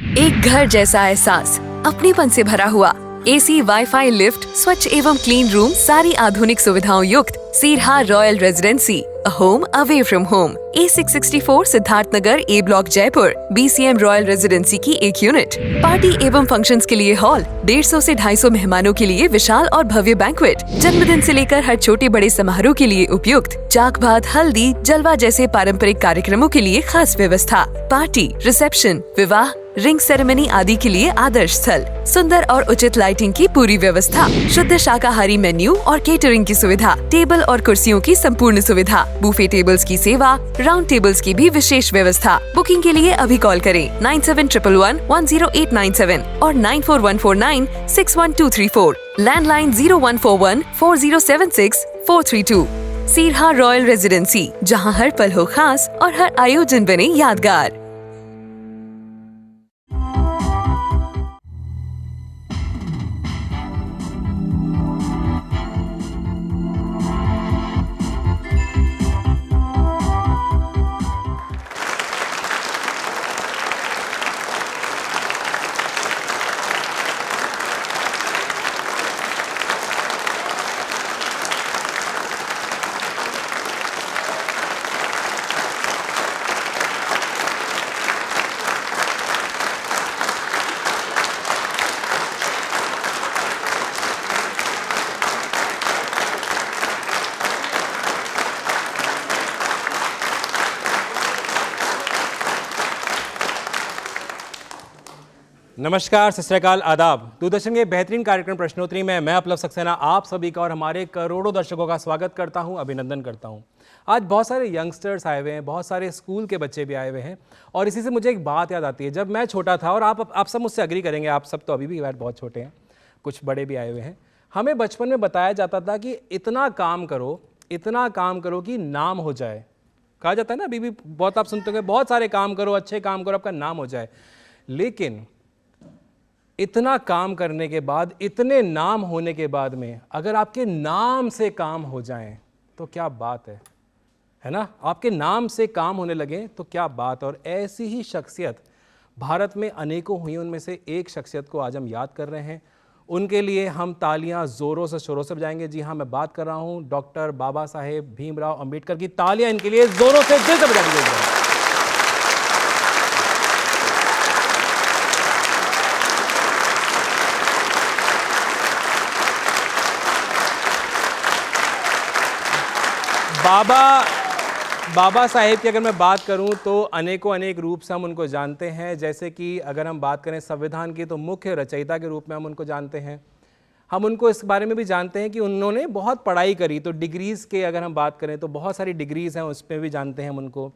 एक घर जैसा एहसास, अपनेपन से भरा हुआ, एसी, वाईफाई, लिफ्ट, स्वच्छ एवं क्लीन रूम, सारी आधुनिक सुविधाओं युक्त सीरहा Royal Residency, a home away from home। A664 Siddharth Nagar, A block, Jaipur. BCM Royal Residency की एक यूनिट। पार्टी एवं फंक्शंस के लिए हॉल, 150 से 250 मेहमानों के लिए विशाल और भव्य बैंक्वेट, जन्मदिन से लेकर हर छोटे बड़े समारोह के लिए उपयुक्त, चाक भात, हल्दी, जलवा जैसे पारंपरिक कार्यक्रमों के लिए खास व्यवस्था, पार्टी, रिसेप्शन, विवाह, रिंग सेरेमनी आदि के लिए आदर्श स्थल, सुंदर और उचित लाइटिंग की पूरी व्यवस्था, शुद्ध शाकाहारी मेन्यू और केटरिंग की सुविधा, टेबल और कुर्सियों की संपूर्ण सुविधा, बूफे टेबल्स की सेवा, राउंड टेबल्स की भी विशेष व्यवस्था। बुकिंग के लिए अभी कॉल करें 9711110897 और 9414961234, लैंडलाइन 01414076 सीरहा रॉयल रेजिडेंसी, जहां हर पल हो खास और हर आयोजन बने यादगार। नमस्कार, सत श्री अकाल, आदाब। दूरदर्शन के बेहतरीन कार्यक्रम प्रश्नोत्तरी में मैं अपलव सक्सेना आप सभी का और हमारे करोड़ों दर्शकों का स्वागत करता हूं, अभिनंदन करता हूं। आज बहुत सारे यंगस्टर्स आए हुए हैं, बहुत सारे स्कूल के बच्चे भी आए हुए हैं और इसी से मुझे एक बात याद आती है। जब मैं छोटा था, और आप सब मुझसे अग्री करेंगे, आप सब तो अभी भी बहुत छोटे हैं, कुछ बड़े भी आए हुए हैं। हमें बचपन में बताया जाता था कि इतना काम करो कि नाम हो जाए। कहा जाता है ना, अभी भी बहुत आप सुनते होंगे, बहुत सारे काम करो, अच्छे काम करो, आपका नाम हो जाए। लेकिन इतना काम करने के बाद, इतने नाम होने के बाद में अगर आपके नाम से काम हो जाएं तो क्या बात है ना? आपके नाम से काम होने लगे तो क्या बात। और ऐसी ही शख्सियत भारत में अनेकों हुई, उनमें से एक शख्सियत को आज हम याद कर रहे हैं। उनके लिए हम तालियां जोरों से शोरों से बजाएंगे। जी हाँ, मैं बात कर रहा हूं डॉक्टर बाबा साहेब भीमराव अंबेडकर की। तालियां इनके लिए जोरों से, दिल से बजाएंगे। बाबा साहेब की अगर मैं बात करूं तो अनेक रूप से हम उनको जानते हैं। जैसे कि अगर हम बात करें संविधान की, तो मुख्य रचयिता के रूप में हम उनको जानते हैं। हम उनको इस बारे में भी जानते हैं कि उन्होंने बहुत पढ़ाई करी, तो डिग्रीज़ के अगर हम बात करें तो बहुत सारी डिग्रीज़ हैं, उसमें भी जानते हैं हम उनको।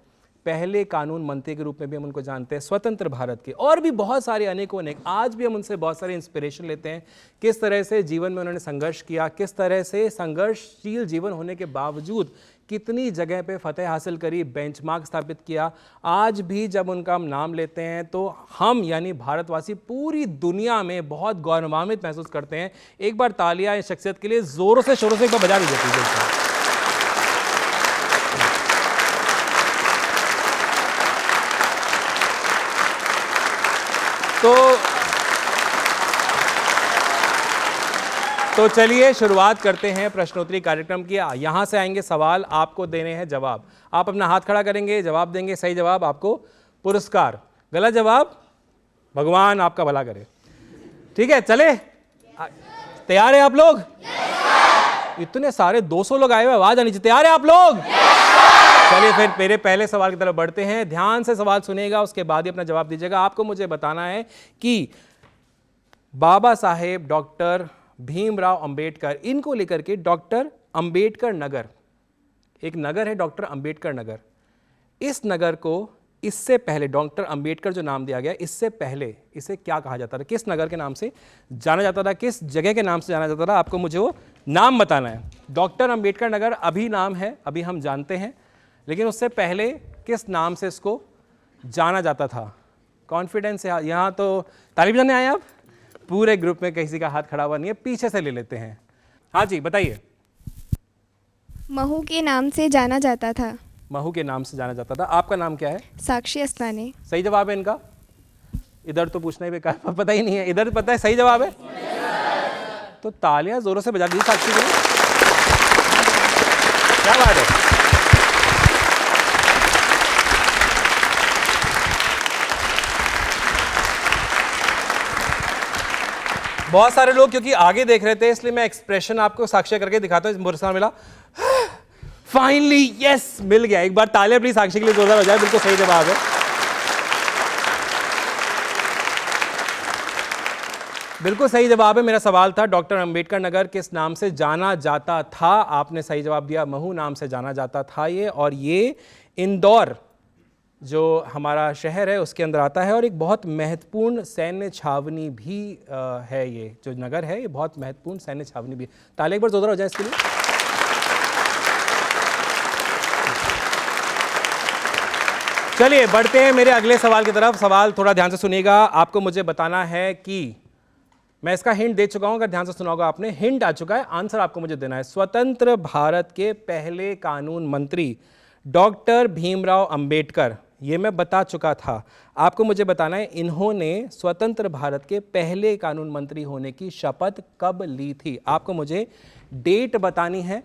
पहले कानून मंत्री के रूप में भी हम उनको जानते हैं, स्वतंत्र भारत के, और भी बहुत सारे अनेकों। आज भी हम उनसे बहुत सारे इंस्पिरेशन लेते हैं, किस तरह से जीवन में उन्होंने संघर्ष किया, किस तरह से संघर्षशील जीवन होने के बावजूद कितनी जगह पे फतेह हासिल करी, बेंचमार्क स्थापित किया। आज भी जब उनका हम नाम लेते हैं तो हम यानी भारतवासी पूरी दुनिया में बहुत गौरवान्वित महसूस करते हैं। एक बार तालियां इस शख्सियत के लिए जोरों से शोरों से एक बार बजा दीजिए। तो चलिए शुरुआत करते हैं प्रश्नोत्तरी कार्यक्रम की। यहाँ से आएंगे सवाल, आपको देने हैं जवाब। आप अपना हाथ खड़ा करेंगे, जवाब देंगे, सही जवाब आपको पुरस्कार, गलत जवाब भगवान आपका भला करे। ठीक है, चले, तैयार है आप लोग? इतने सारे 200 लोग आए हुए, आवाज आनी चाहिए। तैयार है आप लोग? चलिए फिर मेरे पहले सवाल की तरफ बढ़ते हैं। ध्यान से सवाल सुनिएगा, उसके बाद ही अपना जवाब दीजिएगा। आपको मुझे बताना है कि बाबा साहेब डॉक्टर भीमराव अंबेडकर, इनको लेकर के डॉक्टर अंबेडकर नगर, एक नगर है डॉक्टर अंबेडकर नगर, इस नगर को इससे पहले डॉक्टर अंबेडकर जो नाम दिया गया, इससे पहले इसे क्या कहा जाता था? किस नगर के नाम से जाना जाता था? किस जगह के नाम से जाना जाता था? आपको मुझे वो नाम बताना है। डॉक्टर अंबेडकर नगर अभी नाम है, अभी हम जानते हैं, लेकिन उससे पहले किस नाम से इसको जाना जाता था? कॉन्फिडेंस है यहाँ, तो ताली बजाने आए आप? पूरे ग्रुप में किसी का हाथ खड़ा हुआ नहीं है, पीछे से ले लेते हैं। हाँ जी, बताइए। महू के नाम से जाना जाता था। महू के नाम से जाना जाता था। आपका नाम क्या है? साक्षी अस्ताने। सही जवाब है इनका। इधर तो पूछना ही बेकार, पता ही नहीं है। इधर पता है सही जवाब है? तो तालियां जोरों से बजा दीजिए साक्षी के लिए। क्या बात है। बहुत सारे लोग क्योंकि आगे देख रहे थे इसलिए मैं एक्सप्रेशन आपको साक्षी करके दिखाता हूं। पुरस्कार मिला फाइनली, यस मिल गया। एक बार तालियां प्लीज साक्षी के लिए जोरदार हो जाए। बिल्कुल सही जवाब है। बिल्कुल सही जवाब है। मेरा सवाल था डॉक्टर अंबेडकर नगर किस नाम से जाना जाता था? आपने सही जवाब दिया, महू नाम से जाना जाता था ये। और ये इंदौर जो हमारा शहर है उसके अंदर आता है और एक बहुत महत्वपूर्ण सैन्य छावनी भी है। ये जो नगर है ये बहुत महत्वपूर्ण सैन्य छावनी भी है। ताली एक बार जोरदार हो जाए इसके लिए। चलिए बढ़ते हैं मेरे अगले सवाल की तरफ। सवाल थोड़ा ध्यान से सुनिएगा। आपको मुझे बताना है कि मैं इसका हिंट दे चुका हूं, अगर ध्यान से सुना होगा आपने, हिंट आ चुका है, आंसर आपको मुझे देना है। स्वतंत्र भारत के पहले कानून मंत्री डॉक्टर भीमराव अंबेडकर, ये मैं बता चुका था। आपको मुझे बताना है इन्होंने स्वतंत्र भारत के पहले कानून मंत्री होने की शपथ कब ली थी? आपको मुझे डेट बतानी है,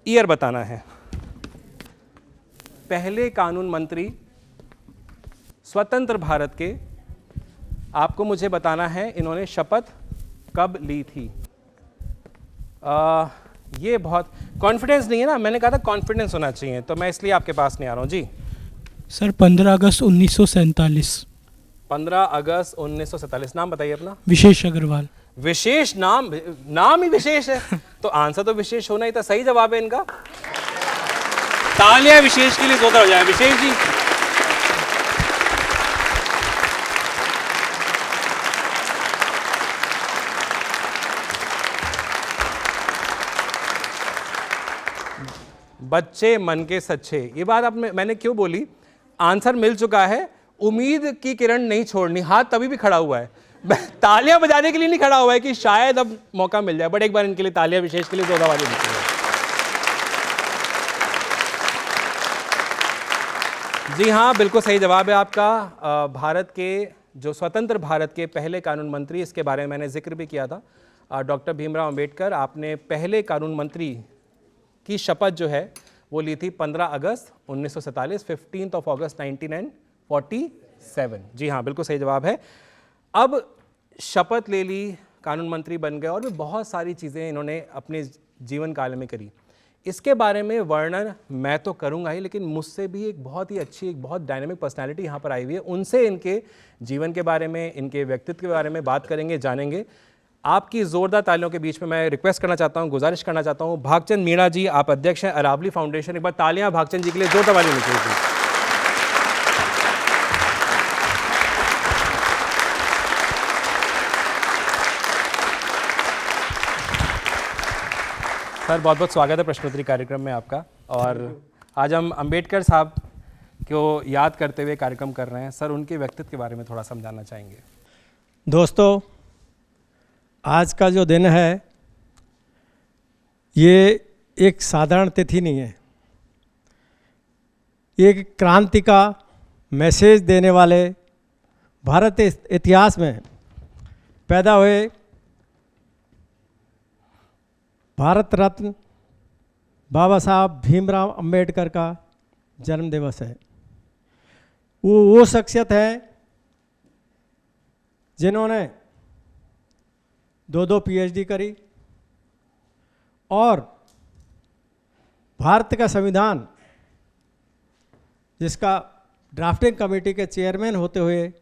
ईयर बताना है। पहले कानून मंत्री स्वतंत्र भारत के, आपको मुझे बताना है इन्होंने शपथ कब ली थी। ये बहुत कॉन्फिडेंस नहीं है ना, मैंने कहा था कॉन्फिडेंस होना चाहिए, तो मैं इसलिए आपके पास नहीं आ रहा हूं जी। सर 15 अगस्त 1947। 15 अगस्त 1947। नाम बताइए अपना। विशेष अग्रवाल। विशेष नाम, नाम ही विशेष है तो आंसर तो विशेष होना ही था। सही जवाब है इनका। तालियां विशेष के लिए जोरदार हो जाए। विशेष जी बच्चे मन के सच्चे, ये बात आप मैंने क्यों बोली? आंसर मिल चुका है, उम्मीद की किरण नहीं छोड़नी। हाथ तभी भी खड़ा हुआ है, तालियां बजाने के लिए नहीं खड़ा हुआ है कि शायद अब मौका मिल जाए। बट एक बार इनके लिए तालियां विशेष के लिए जोरदार वाली मिलती है। जी हाँ, बिल्कुल सही जवाब है आपका। भारत के जो स्वतंत्र भारत के पहले कानून मंत्री, इसके बारे में मैंने जिक्र भी किया था, डॉक्टर भीमराव अंबेडकर। आपने पहले कानून मंत्री की शपथ जो है वो ली थी 15 अगस्त 1947, 15 अगस्त 1947। जी हाँ, बिल्कुल सही जवाब है। अब शपथ ले ली, कानून मंत्री बन गए और भी बहुत सारी चीज़ें इन्होंने अपने जीवन काल में करी। इसके बारे में वर्णन मैं तो करूंगा ही, लेकिन मुझसे भी एक बहुत ही अच्छी, एक बहुत डायनेमिक पर्सनालिटी यहाँ पर आई हुई है। उनसे इनके जीवन के बारे में, इनके व्यक्तित्व के बारे में बात करेंगे, जानेंगे। आपकी जोरदार तालियों के बीच में मैं रिक्वेस्ट करना चाहता हूं, गुजारिश करना चाहता हूं, भागचंद मीणा जी, आप अध्यक्ष हैं अरावली फाउंडेशन। एक बार तालियां भागचंद जी के लिए जोरदार वाली होनी चाहिए। सर बहुत बहुत स्वागत है प्रश्नोत्तरी कार्यक्रम में आपका। और आज हम अंबेडकर साहब को याद करते हुए कार्यक्रम कर रहे हैं। सर उनके व्यक्तित्व के बारे में थोड़ा समझाना चाहेंगे। दोस्तों, आज का जो दिन है ये एक साधारण तिथि नहीं है। एक क्रांति का मैसेज देने वाले, भारत इतिहास में पैदा हुए भारत रत्न बाबा साहब भीमराव अंबेडकर का जन्म दिवस है। वो शख्सियत है जिन्होंने 2 PhD करी और भारत का संविधान, जिसका ड्राफ्टिंग कमेटी के चेयरमैन होते हुए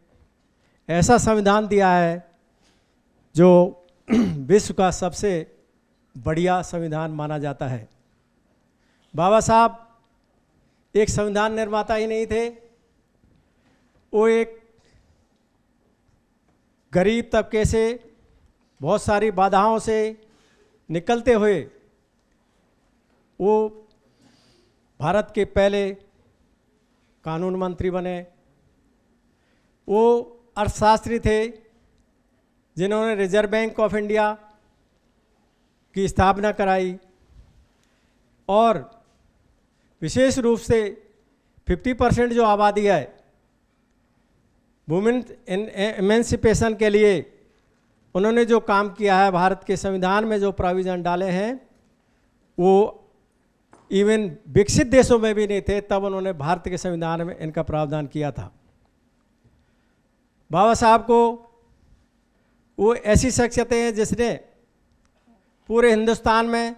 ऐसा संविधान दिया है जो विश्व का सबसे बढ़िया संविधान माना जाता है। बाबा साहब एक संविधान निर्माता ही नहीं थे, वो एक गरीब तबके से, बहुत सारी बाधाओं से निकलते हुए वो भारत के पहले कानून मंत्री बने। वो अर्थशास्त्री थे जिन्होंने रिजर्व बैंक ऑफ इंडिया की स्थापना कराई और विशेष रूप से 50% जो आबादी है वुमेन एमेंसिपेशन के लिए उन्होंने जो काम किया है, भारत के संविधान में जो प्रोविज़न डाले हैं वो इवन विकसित देशों में भी नहीं थे, तब उन्होंने भारत के संविधान में इनका प्रावधान किया था। बाबा साहब को वो ऐसी शख्सियतें हैं जिसने पूरे हिंदुस्तान में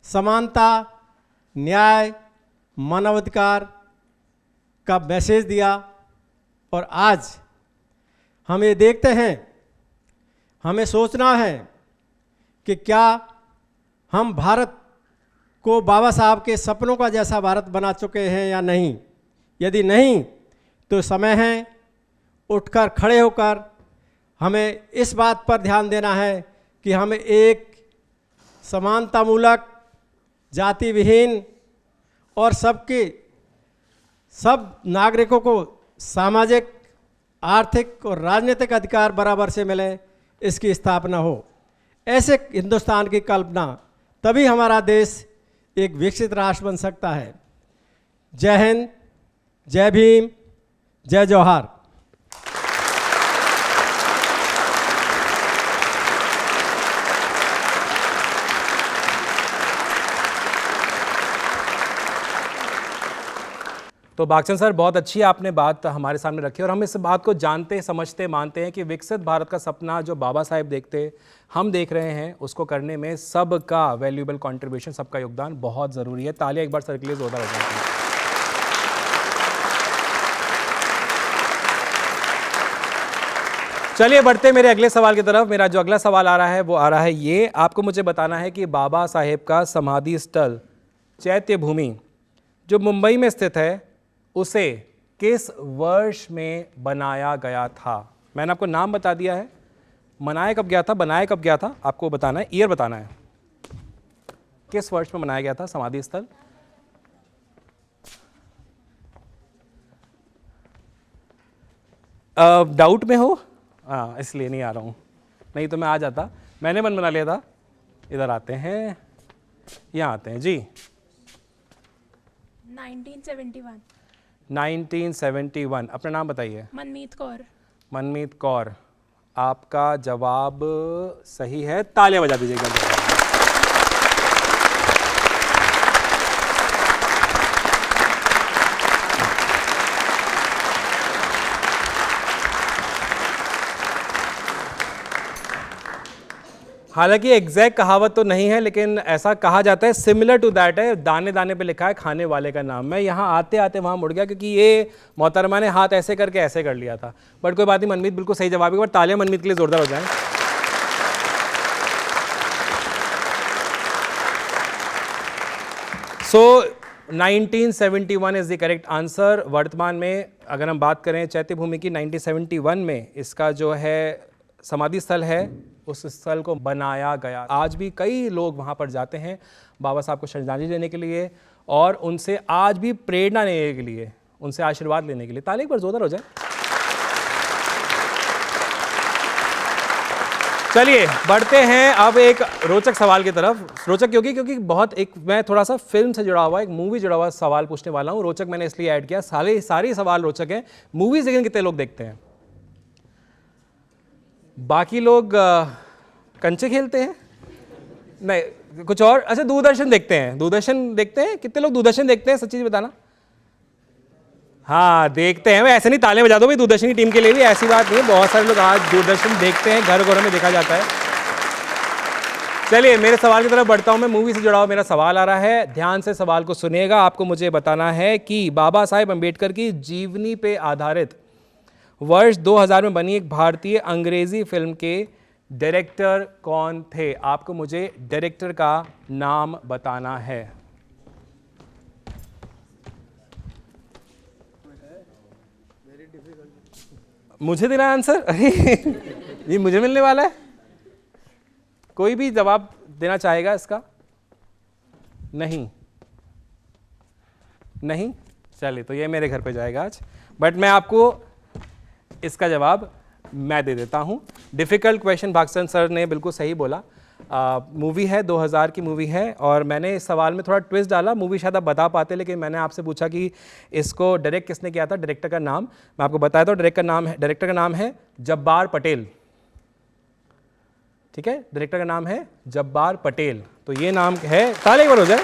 समानता, न्याय, मानवाधिकार का मैसेज दिया। और आज हम ये देखते हैं, हमें सोचना है कि क्या हम भारत को बाबा साहब के सपनों का जैसा भारत बना चुके हैं या नहीं। यदि नहीं तो समय है उठकर खड़े होकर हमें इस बात पर ध्यान देना है कि हमें एक समानतामूलक, जाति विहीन और सब नागरिकों को सामाजिक, आर्थिक और राजनीतिक अधिकार बराबर से मिले, इसकी स्थापना हो। ऐसे हिंदुस्तान की कल्पना, तभी हमारा देश एक विकसित राष्ट्र बन सकता है। जय हिंद, जय भीम, जय जौहार। तो बागचंद सर, बहुत अच्छी आपने बात हमारे सामने रखी और हम इस बात को जानते, समझते, मानते हैं कि विकसित भारत का सपना जो बाबा साहेब देखते, हम देख रहे हैं, उसको करने में सबका वैल्यूएबल कंट्रीब्यूशन, सबका योगदान बहुत ज़रूरी है। तालियां एक बार सर के लिए जोरदार हो जाती हैं। चलिए बढ़ते मेरे अगले सवाल की तरफ। मेरा जो अगला सवाल आ रहा है वो आ रहा है ये, आपको मुझे बताना है कि बाबा साहेब का समाधि स्थल चैत्य भूमि जो मुंबई में स्थित है, उसे किस वर्ष में बनाया गया था। मैंने आपको नाम बता दिया है, बनाया कब गया था, बनाया कब गया था, आपको बताना है, ईयर बताना है, किस वर्ष में बनाया गया था समाधि स्थल। डाउट में हो? हाँ, इसलिए नहीं आ रहा हूँ, नहीं तो मैं आ जाता। मैंने मन बना लिया था। इधर आते हैं, यहाँ आते हैं जी। 1971। 1971। अपना नाम बताइए। मनमीत कौर। मनमीत कौर, आपका जवाब सही है। तालियां बजा दीजिएगा। हालांकि एग्जैक्ट कहावत तो नहीं है, लेकिन ऐसा कहा जाता है, सिमिलर टू दैट है। दाने दाने पे लिखा है खाने वाले का नाम। मैं यहाँ आते आते वहाँ मुड़ गया क्योंकि ये मोहतरमा ने हाथ ऐसे करके ऐसे कर लिया था, बट कोई बात नहीं। मनमीत बिल्कुल सही जवाब है। तालियां मनमीत के लिए जोरदार हो जाएं। सो 1971 इज द करेक्ट आंसर। वर्तमान में अगर हम बात करें चैत्य भूमि की, 1971 में इसका जो है समाधि स्थल है, उस स्थल को बनाया गया। आज भी कई लोग वहाँ पर जाते हैं बाबा साहब को श्रद्धांजलि देने के लिए और उनसे आज भी प्रेरणा लेने के लिए, उनसे आशीर्वाद लेने के लिए। ताली एक बार जोरदार हो जाए। चलिए बढ़ते हैं अब एक रोचक सवाल की तरफ। रोचक क्योंकि बहुत एक मैं थोड़ा सा फिल्म से जुड़ा हुआ, एक मूवी जुड़ा हुआ सवाल पूछने वाला हूँ। रोचक मैंने इसलिए ऐड किया, सारे सवाल रोचक हैं। मूवीज लेकिन कितने लोग देखते हैं? बाकी लोग कंचे खेलते हैं, नहीं कुछ और। अच्छा, दूरदर्शन देखते हैं? दूरदर्शन देखते हैं? कितने लोग दूरदर्शन देखते हैं, सच्ची बताना। हाँ देखते हैं, ऐसे नहीं तालियां बजा दो भाई दूरदर्शन की टीम के लिए भी, ऐसी बात नहीं है। बहुत सारे लोग आज दूरदर्शन देखते हैं, घर घरों में देखा जाता है। चलिए मेरे सवाल की तरफ बढ़ता हूं मैं। मूवी से जुड़ा हुआ मेरा सवाल आ रहा है, ध्यान से सवाल को सुनिएगा। आपको मुझे बताना है कि बाबा साहेब अम्बेडकर की जीवनी पे आधारित वर्ष 2000 में बनी एक भारतीय अंग्रेजी फिल्म के डायरेक्टर कौन थे। आपको मुझे डायरेक्टर का नाम बताना है। मुझे देना आंसर? अरे ये मुझे मिलने वाला है। कोई भी जवाब देना चाहेगा इसका? नहीं। चलिए तो ये मेरे घर पे जाएगा आज, बट मैं आपको इसका जवाब मैं दे देता हूं। डिफिकल्ट क्वेश्चन, भागचंद सर ने बिल्कुल सही बोला। मूवी है, 2000 की मूवी है, और मैंने इस सवाल में थोड़ा ट्विस्ट डाला। मूवी शायद आप बता पाते, लेकिन मैंने आपसे पूछा कि इसको डायरेक्ट किसने किया था, डायरेक्टर का नाम मैं आपको बताया था। डायरेक्टर का नाम है जब्बार पटेल। ठीक है, डायरेक्टर का नाम है जब्बार पटेल। तो ये नाम है, ताली एक बार हो जाए।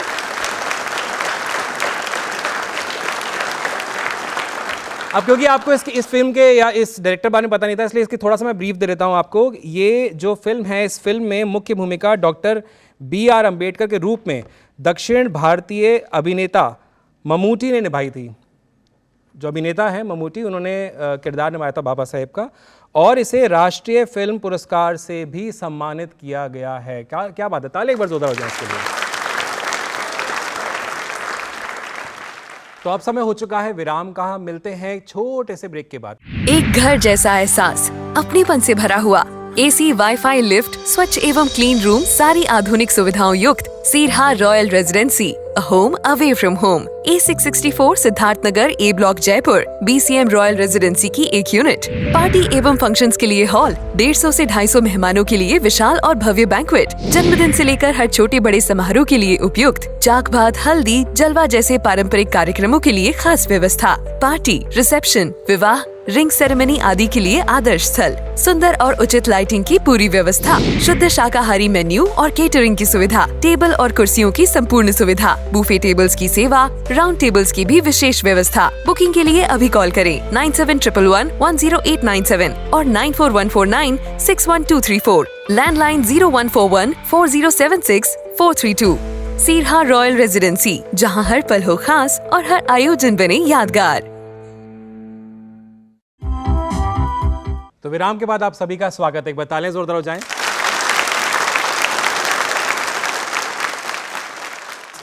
अब क्योंकि आपको इस फिल्म के या इस डायरेक्टर बारे में पता नहीं था, इसलिए इसकी थोड़ा सा मैं ब्रीफ दे देता हूं आपको। ये जो फिल्म है, इस फिल्म में मुख्य भूमिका डॉक्टर BR अम्बेडकर के रूप में दक्षिण भारतीय अभिनेता ममूटी ने निभाई थी। जो अभिनेता हैं ममूटी, उन्होंने किरदार निभाया था बाबा साहेब का, और इसे राष्ट्रीय फिल्म पुरस्कार से भी सम्मानित किया गया है। क्या बात है, ताली एक बार जोरदार हो जाए इसके लिए। तो अब समय हो चुका है विराम का, मिलते हैं एक छोटे से ब्रेक के बाद। एक घर जैसा एहसास, अपनेपन से भरा हुआ, AC, वाईफाई, लिफ्ट, स्वच्छ एवं क्लीन रूम, सारी आधुनिक सुविधाओं युक्त सीरहा Royal Residency, a home away from home. A664 Siddharth Nagar, A block, Jaipur. BCM Royal Residency की एक यूनिट। पार्टी एवं फंक्शंस के लिए हॉल, 150 से 250 मेहमानों के लिए विशाल और भव्य बैंक्वेट, जन्मदिन से लेकर हर छोटे बड़े समारोह के लिए उपयुक्त, जाक भात, हल्दी, जलवा जैसे पारंपरिक कार्यक्रमों के लिए खास व्यवस्था, पार्टी, रिसेप्शन, विवाह, रिंग सेरेमनी आदि के लिए आदर्श स्थल, सुंदर और उचित लाइटिंग की पूरी व्यवस्था, शुद्ध शाकाहारी मेन्यू और केटरिंग की सुविधा, टेबल और कुर्सियों की संपूर्ण सुविधा, बूफे टेबल्स की सेवा, राउंड टेबल्स की भी विशेष व्यवस्था। बुकिंग के लिए अभी कॉल करें 9711110897 और 9414961234, लैंडलाइन 01414076 सीरहा रॉयल रेजिडेंसी, जहां हर पल हो खास और हर आयोजन बने यादगार। तो विराम के बाद आप सभी का स्वागत है। एक बार तालियां जोरदार हो जाएं।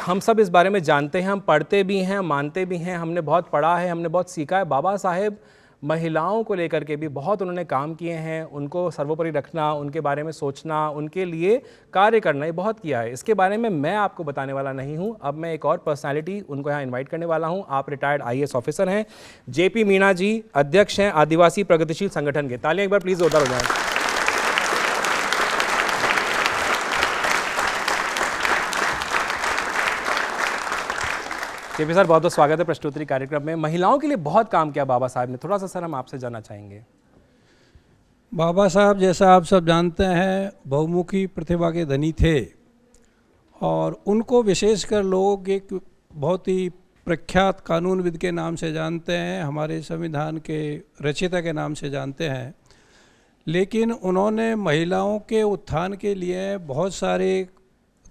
हम सब इस बारे में जानते हैं, हम पढ़ते भी हैं, मानते भी हैं, हमने बहुत पढ़ा है, हमने बहुत सीखा है। बाबा साहेब महिलाओं को लेकर के भी बहुत उन्होंने काम किए हैं, उनको सर्वोपरि रखना, उनके बारे में सोचना, उनके लिए कार्य करना, ये बहुत किया है। इसके बारे में मैं आपको बताने वाला नहीं हूं। अब मैं एक और पर्सनालिटी उनको यहाँ इनवाइट करने वाला हूं। आप रिटायर्ड IAS ऑफिसर हैं, JP मीणा जी, अध्यक्ष हैं आदिवासी प्रगतिशील संगठन के। तालियां एक बार प्लीज जोरदार हो जाए। JP सर, बहुत बहुत स्वागत है प्रश्नोत्तरी कार्यक्रम में। महिलाओं के लिए बहुत काम किया बाबा साहब ने, थोड़ा सा सर हम आपसे जानना चाहेंगे। बाबा साहब, जैसा आप सब जानते हैं, बहुमुखी प्रतिभा के धनी थे और उनको विशेषकर लोग एक बहुत ही प्रख्यात कानूनविद के नाम से जानते हैं, हमारे संविधान के रचयिता के नाम से जानते हैं। लेकिन उन्होंने महिलाओं के उत्थान के लिए बहुत सारे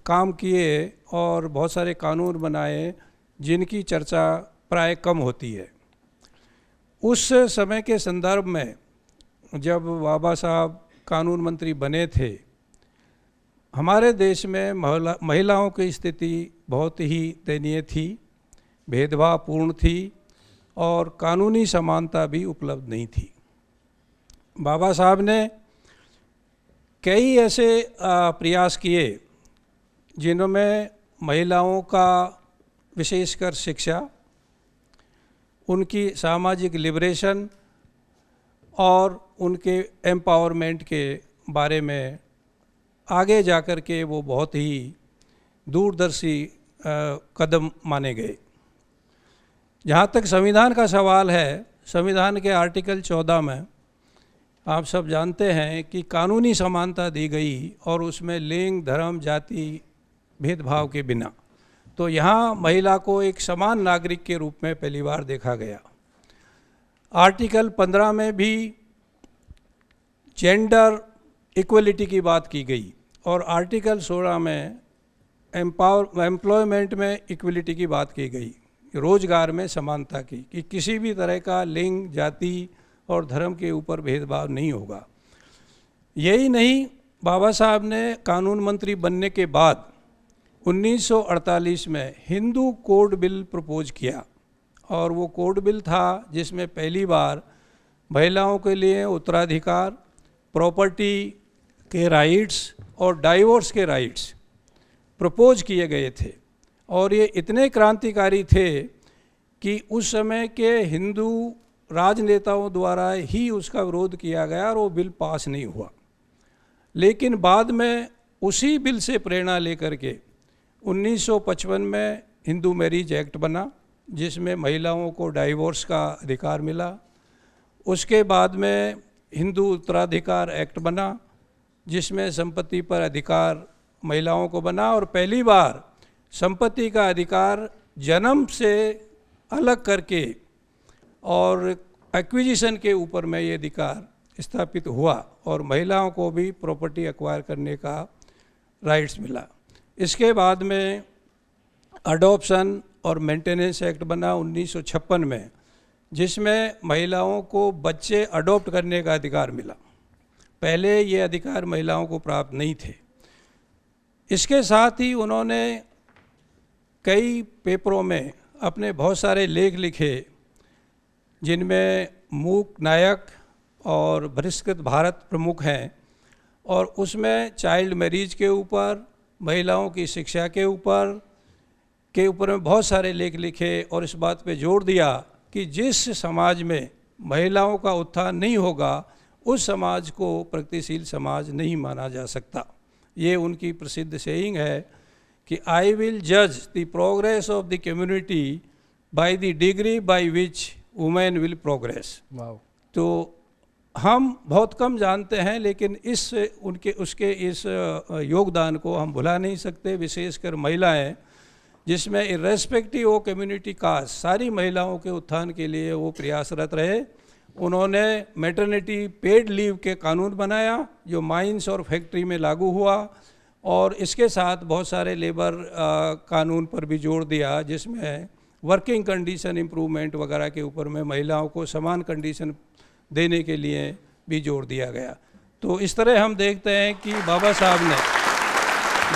काम किए और बहुत सारे कानून बनाए जिनकी चर्चा प्राय कम होती है। उस समय के संदर्भ में जब बाबा साहब कानून मंत्री बने थे, हमारे देश में महिलाओं की स्थिति बहुत ही दयनीय थी, भेदभावपूर्ण थी और कानूनी समानता भी उपलब्ध नहीं थी। बाबा साहब ने कई ऐसे प्रयास किए जिनमें महिलाओं का विशेषकर शिक्षा, उनकी सामाजिक लिबरेशन और उनके एम्पावरमेंट के बारे में आगे जाकर के वो बहुत ही दूरदर्शी कदम माने गए। जहाँ तक संविधान का सवाल है, संविधान के आर्टिकल 14 में आप सब जानते हैं कि कानूनी समानता दी गई और उसमें लिंग, धर्म, जाति भेदभाव के बिना। तो यहाँ महिला को एक समान नागरिक के रूप में पहली बार देखा गया। आर्टिकल 15 में भी जेंडर इक्वलिटी की बात की गई और आर्टिकल 16 में एम्प्लॉयमेंट में इक्वलिटी की बात की गई, रोजगार में समानता की, कि किसी भी तरह का लिंग, जाति और धर्म के ऊपर भेदभाव नहीं होगा। यही नहीं, बाबा साहब ने कानून मंत्री बनने के बाद 1948 में हिंदू कोड बिल प्रपोज किया और वो कोड बिल था जिसमें पहली बार महिलाओं के लिए उत्तराधिकार, प्रॉपर्टी के राइट्स और डाइवोर्स के राइट्स प्रपोज किए गए थे। और ये इतने क्रांतिकारी थे कि उस समय के हिंदू राजनेताओं द्वारा ही उसका विरोध किया गया और वो बिल पास नहीं हुआ। लेकिन बाद में उसी बिल से प्रेरणा लेकर के 1955 में हिंदू मैरिज एक्ट बना, जिसमें महिलाओं को डाइवोर्स का अधिकार मिला। उसके बाद में हिंदू उत्तराधिकार एक्ट बना, जिसमें संपत्ति पर अधिकार महिलाओं को बना, और पहली बार संपत्ति का अधिकार जन्म से अलग करके और एक्विजिशन के ऊपर में ये अधिकार स्थापित हुआ, और महिलाओं को भी प्रॉपर्टी एक्वायर करने का राइट्स मिला। इसके बाद में अडॉप्शन और मेंटेनेंस एक्ट बना 1956 में, जिसमें महिलाओं को बच्चे अडॉप्ट करने का अधिकार मिला। पहले ये अधिकार महिलाओं को प्राप्त नहीं थे। इसके साथ ही उन्होंने कई पेपरों में अपने बहुत सारे लेख लिखे, जिनमें मूक नायक और बहिष्कृत भारत प्रमुख हैं, और उसमें चाइल्ड मैरिज के ऊपर, महिलाओं की शिक्षा के ऊपर में बहुत सारे लेख लिखे, और इस बात पे जोर दिया कि जिस समाज में महिलाओं का उत्थान नहीं होगा उस समाज को प्रगतिशील समाज नहीं माना जा सकता। ये उनकी प्रसिद्ध सेइंग है कि आई विल जज the progress of the community by the degree by which women will progress. तो हम बहुत कम जानते हैं, लेकिन उसके इस योगदान को हम भुला नहीं सकते। विशेषकर महिलाएं, जिसमें इर्रेस्पेक्टिव ऑफ कम्युनिटी कास्ट सारी महिलाओं के उत्थान के लिए वो प्रयासरत रहे। उन्होंने मैटरनिटी पेड लीव के कानून बनाया, जो माइंस और फैक्ट्री में लागू हुआ, और इसके साथ बहुत सारे लेबर कानून पर भी जोर दिया, जिसमें वर्किंग कंडीशन इम्प्रूवमेंट वगैरह के ऊपर में महिलाओं को समान कंडीशन देने के लिए भी जोर दिया गया। तो इस तरह हम देखते हैं कि बाबा साहब ने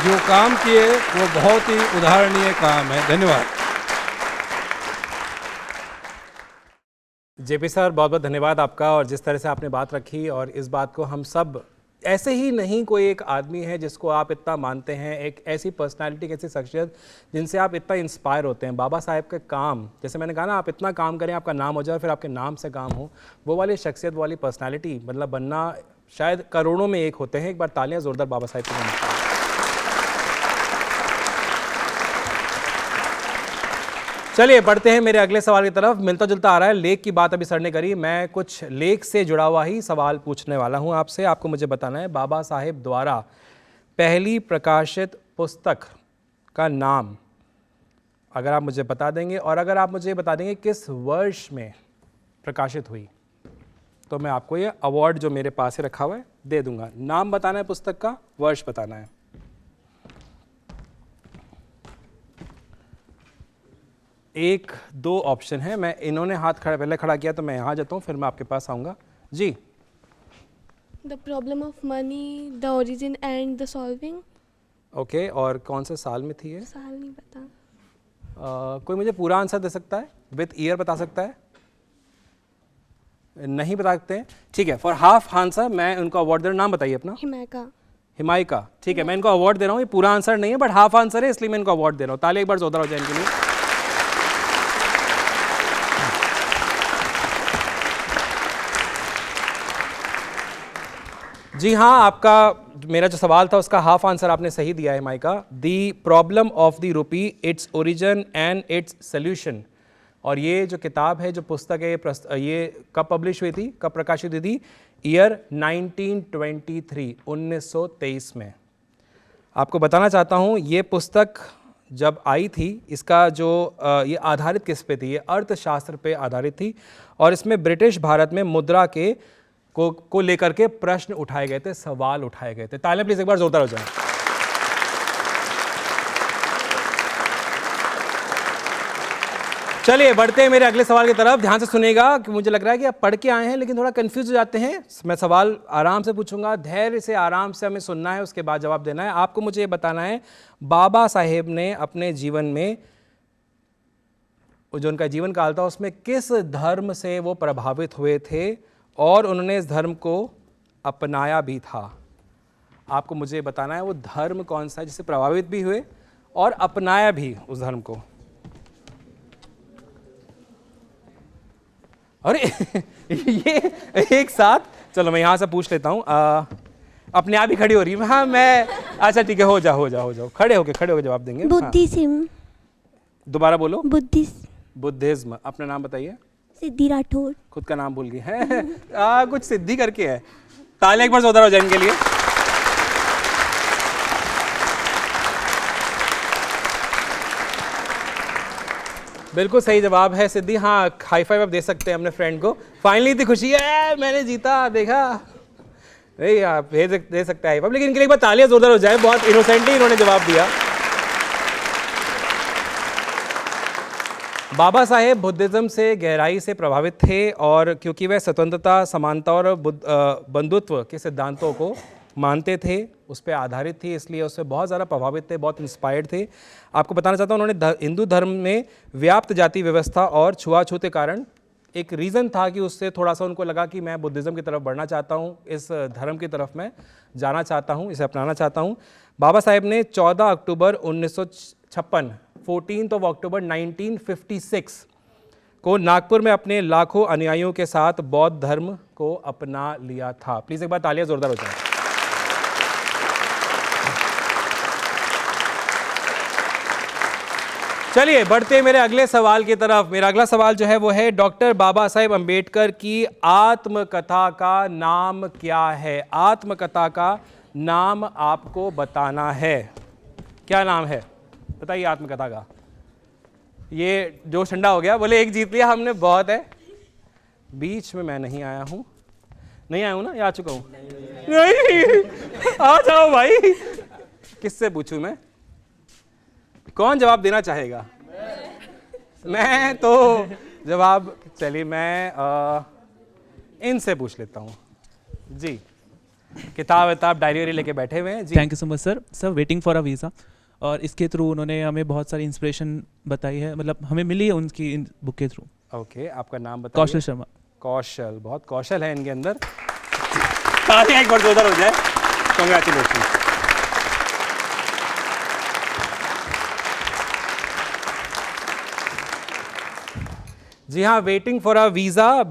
जो काम किए वो बहुत ही उदाहरणीय काम है। धन्यवाद। जेपी सर, बहुत बहुत धन्यवाद आपका, और जिस तरह से आपने बात रखी, और इस बात को हम सब ऐसे ही नहीं, कोई एक आदमी है जिसको आप इतना मानते हैं, एक ऐसी पर्सनालिटी, एक ऐसी शख्सियत जिनसे आप इतना इंस्पायर होते हैं। बाबा साहेब के काम, जैसे मैंने कहा ना, आप इतना काम करें, आपका नाम हो जाए, फिर आपके नाम से काम हो, वो वाली शख्सियत, वो वाली पर्सनालिटी मतलब बनना शायद करोड़ों में एक होते हैं। एक बार तालियां जोरदार बाबा साहेब के नाम। चलिए बढ़ते हैं मेरे अगले सवाल की तरफ। मिलता जुलता आ रहा है, लेख की बात अभी सर ने करी, मैं कुछ लेख से जुड़ा हुआ ही सवाल पूछने वाला हूं आपसे। आपको मुझे बताना है बाबा साहेब द्वारा पहली प्रकाशित पुस्तक का नाम, अगर आप मुझे बता देंगे, और अगर आप मुझे बता देंगे किस वर्ष में प्रकाशित हुई, तो मैं आपको ये अवार्ड जो मेरे पास ही रखा हुआ है दे दूंगा। नाम बताना है पुस्तक का, वर्ष बताना है। एक दो ऑप्शन है, मैं इन्होंने हाथ पहले खड़ा किया तो मैं यहाँ जाता हूँ, फिर मैं आपके पास आऊँगा जी। The problem of money, the origin and the solving. Okay, और कौन से साल में थी ये? साल नहीं पता। कोई मुझे पूरा आंसर दे सकता है, विथ ईयर बता सकता है? नहीं बता सकते हैं, ठीक है। फॉर हाफ आंसर मैं उनको अवार्ड दे रहा हूँ। नाम बताइए अपना। हिमायका। हिमायका, ठीक है, मैं इनको अवार्ड दे रहा हूँ। ये पूरा आंसर नहीं है बट हाफ आंसर है, इसलिए मैं इनको अवार्ड दे रहा हूँ। ताली एक बार जोरदार हो जाए इनके लिए। जी हाँ, आपका मेरा जो सवाल था उसका हाफ आंसर आपने सही दिया है mica. The problem of the rupee, its origin and its solution. और ये जो किताब है, जो पुस्तक है, ये कब पब्लिश हुई थी, कब प्रकाशित हुई थी? ईयर 1923, 1923 में। आपको बताना चाहता हूँ ये पुस्तक जब आई थी, इसका जो ये आधारित किस पे थी? ये अर्थशास्त्र पे आधारित थी, और इसमें ब्रिटिश भारत में मुद्रा के को लेकर के प्रश्न उठाए गए थे, सवाल उठाए गए थे। तालियां प्लीज एक बार जोरदार हो जाए। चलिए बढ़ते हैं मेरे अगले सवाल की तरफ। ध्यान से सुनिएगा कि मुझे लग रहा है कि आप पढ़ के आए हैं लेकिन थोड़ा कंफ्यूज हो जाते हैं। मैं सवाल आराम से पूछूंगा, धैर्य से आराम से हमें सुनना है, उसके बाद जवाब देना है। आपको मुझे ये बताना है बाबा साहेब ने अपने जीवन में, जो उनका जीवन काल था, उसमें किस धर्म से वो प्रभावित हुए थे और उन्होंने इस धर्म को अपनाया भी था। आपको मुझे बताना है वो धर्म कौन सा है जिससे प्रभावित भी हुए और अपनाया भी उस धर्म को। अरे ये एक साथ, चलो मैं यहाँ से पूछ लेता हूँ। अपने आप ही खड़ी हो रही है। हाँ, मैं अच्छा ठीक है, हो जाओ, खड़े होके जवाब देंगे। हाँ। बुद्धिज्म। दोबारा बोलो। बुद्धिस्ट। बुद्धिज्म। अपना नाम बताइए। सिद्धि राठौर। खुद का नाम भूल गई है। कुछ सिद्धि करके है। ताले एक बार जोरदार हो जाए इनके लिए। बिल्कुल सही जवाब है सिद्धि। हाँ, हाई फाइव आप दे सकते हैं अपने फ्रेंड को। फाइनली इतनी खुशी है, मैंने जीता, देखा। नहीं, आप दे सकते हैं, लेकिन इनके लिए एक बार तालियां जोरदार हो जाए। बहुत इनोसेंटली इन्होंने जवाब दिया। बाबा साहेब बुद्धिज्म से गहराई से प्रभावित थे, और क्योंकि वह स्वतंत्रता, समानता और बंधुत्व के सिद्धांतों को मानते थे, उस पर आधारित थी, इसलिए उससे बहुत ज़्यादा प्रभावित थे, बहुत इंस्पायर्ड थे। आपको बताना चाहता हूँ, उन्होंने हिंदू धर्म में व्याप्त जाति व्यवस्था और छुआछूत के कारण एक रीज़न था कि उससे थोड़ा सा उनको लगा कि मैं बुद्धिज़्म की तरफ बढ़ना चाहता हूँ, इस धर्म की तरफ मैं जाना चाहता हूँ, इसे अपनाना चाहता हूँ। बाबा साहेब ने 14 अक्टूबर 1956 14 अक्टूबर 1956 को नागपुर में अपने लाखों अनुयायियों के साथ बौद्ध धर्म को अपना लिया था। प्लीज़ एक बार तालियां जोरदार हो जाए। चलिए बढ़ते मेरे अगले सवाल की तरफ। मेरा अगला सवाल जो है वो है, डॉक्टर बाबा साहेब अंबेडकर की आत्मकथा का नाम क्या है? आत्मकथा का नाम आपको बताना है। क्या नाम है बताइए आत्मकथा का। ये जो ठंडा हो गया, बोले एक जीत लिया हमने, बहुत है। बीच में मैं नहीं आया हूं, नहीं आया हूं ना, या आ चुका हूं? नहीं, आ जाओ भाई। किससे पूछूं मैं? कौन जवाब देना चाहेगा? मैं तो जवाब, चलिए मैं इनसे पूछ लेता हूँ जी। किताब डायरी वायरी लेके बैठे हुए हैं जी। Thank you so much sir. Sir waiting for a visa, और इसके थ्रू उन्होंने हमें बहुत सारी इंस्पिरेशन बताई है, मतलब हमें मिली है उनकी इन बुक के थ्रू। ओके, आपका नाम बताइए। कौशल शर्मा। कौशल, बहुत कौशल है इनके अंदर। एक बार जोरदार हो जाए। कांग्रेचुलेशन। जी हाँ, waiting for a visa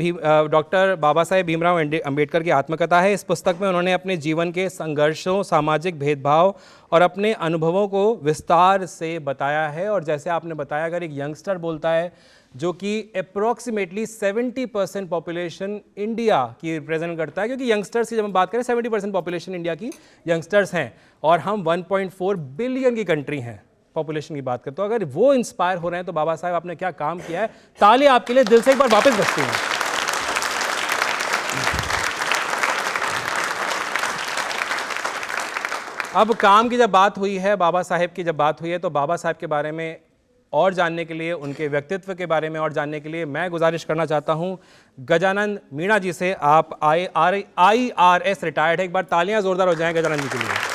doctor Baba Saheb Bhimrao Ambedkar की आत्मकथा है। इस पुस्तक में उन्होंने अपने जीवन के संघर्षों, सामाजिक भेदभाव और अपने अनुभवों को विस्तार से बताया है। और जैसे आपने बताया, अगर एक यंगस्टर बोलता है जो कि अप्रॉक्सीमेटली 70% पॉपुलेशन इंडिया की रिप्रेजेंट करता है, क्योंकि यंगस्टर्स की जब हम बात करें 70% पॉपुलेशन इंडिया की यंगस्टर्स हैं, और हम 1.4 बिलियन की कंट्री हैं पॉपुलेशन की बात करते। तो अगर वो इंस्पायर हो रहे हैं तो बाबा साहब आपने क्या काम किया है। ताली आपके लिए दिल से एक बार वापस बजती हैं। अब काम की जब बात हुई है, बाबा साहेब की जब बात हुई है, तो बाबा साहेब के बारे में और जानने के लिए, उनके व्यक्तित्व के बारे में और जानने के लिए मैं गुजारिश करना चाहता हूं गजानन मीणा जी से। आप IRS रिटायर्ड है, एक बार तालियां जोरदार हो जाएं गजानन जी के लिए।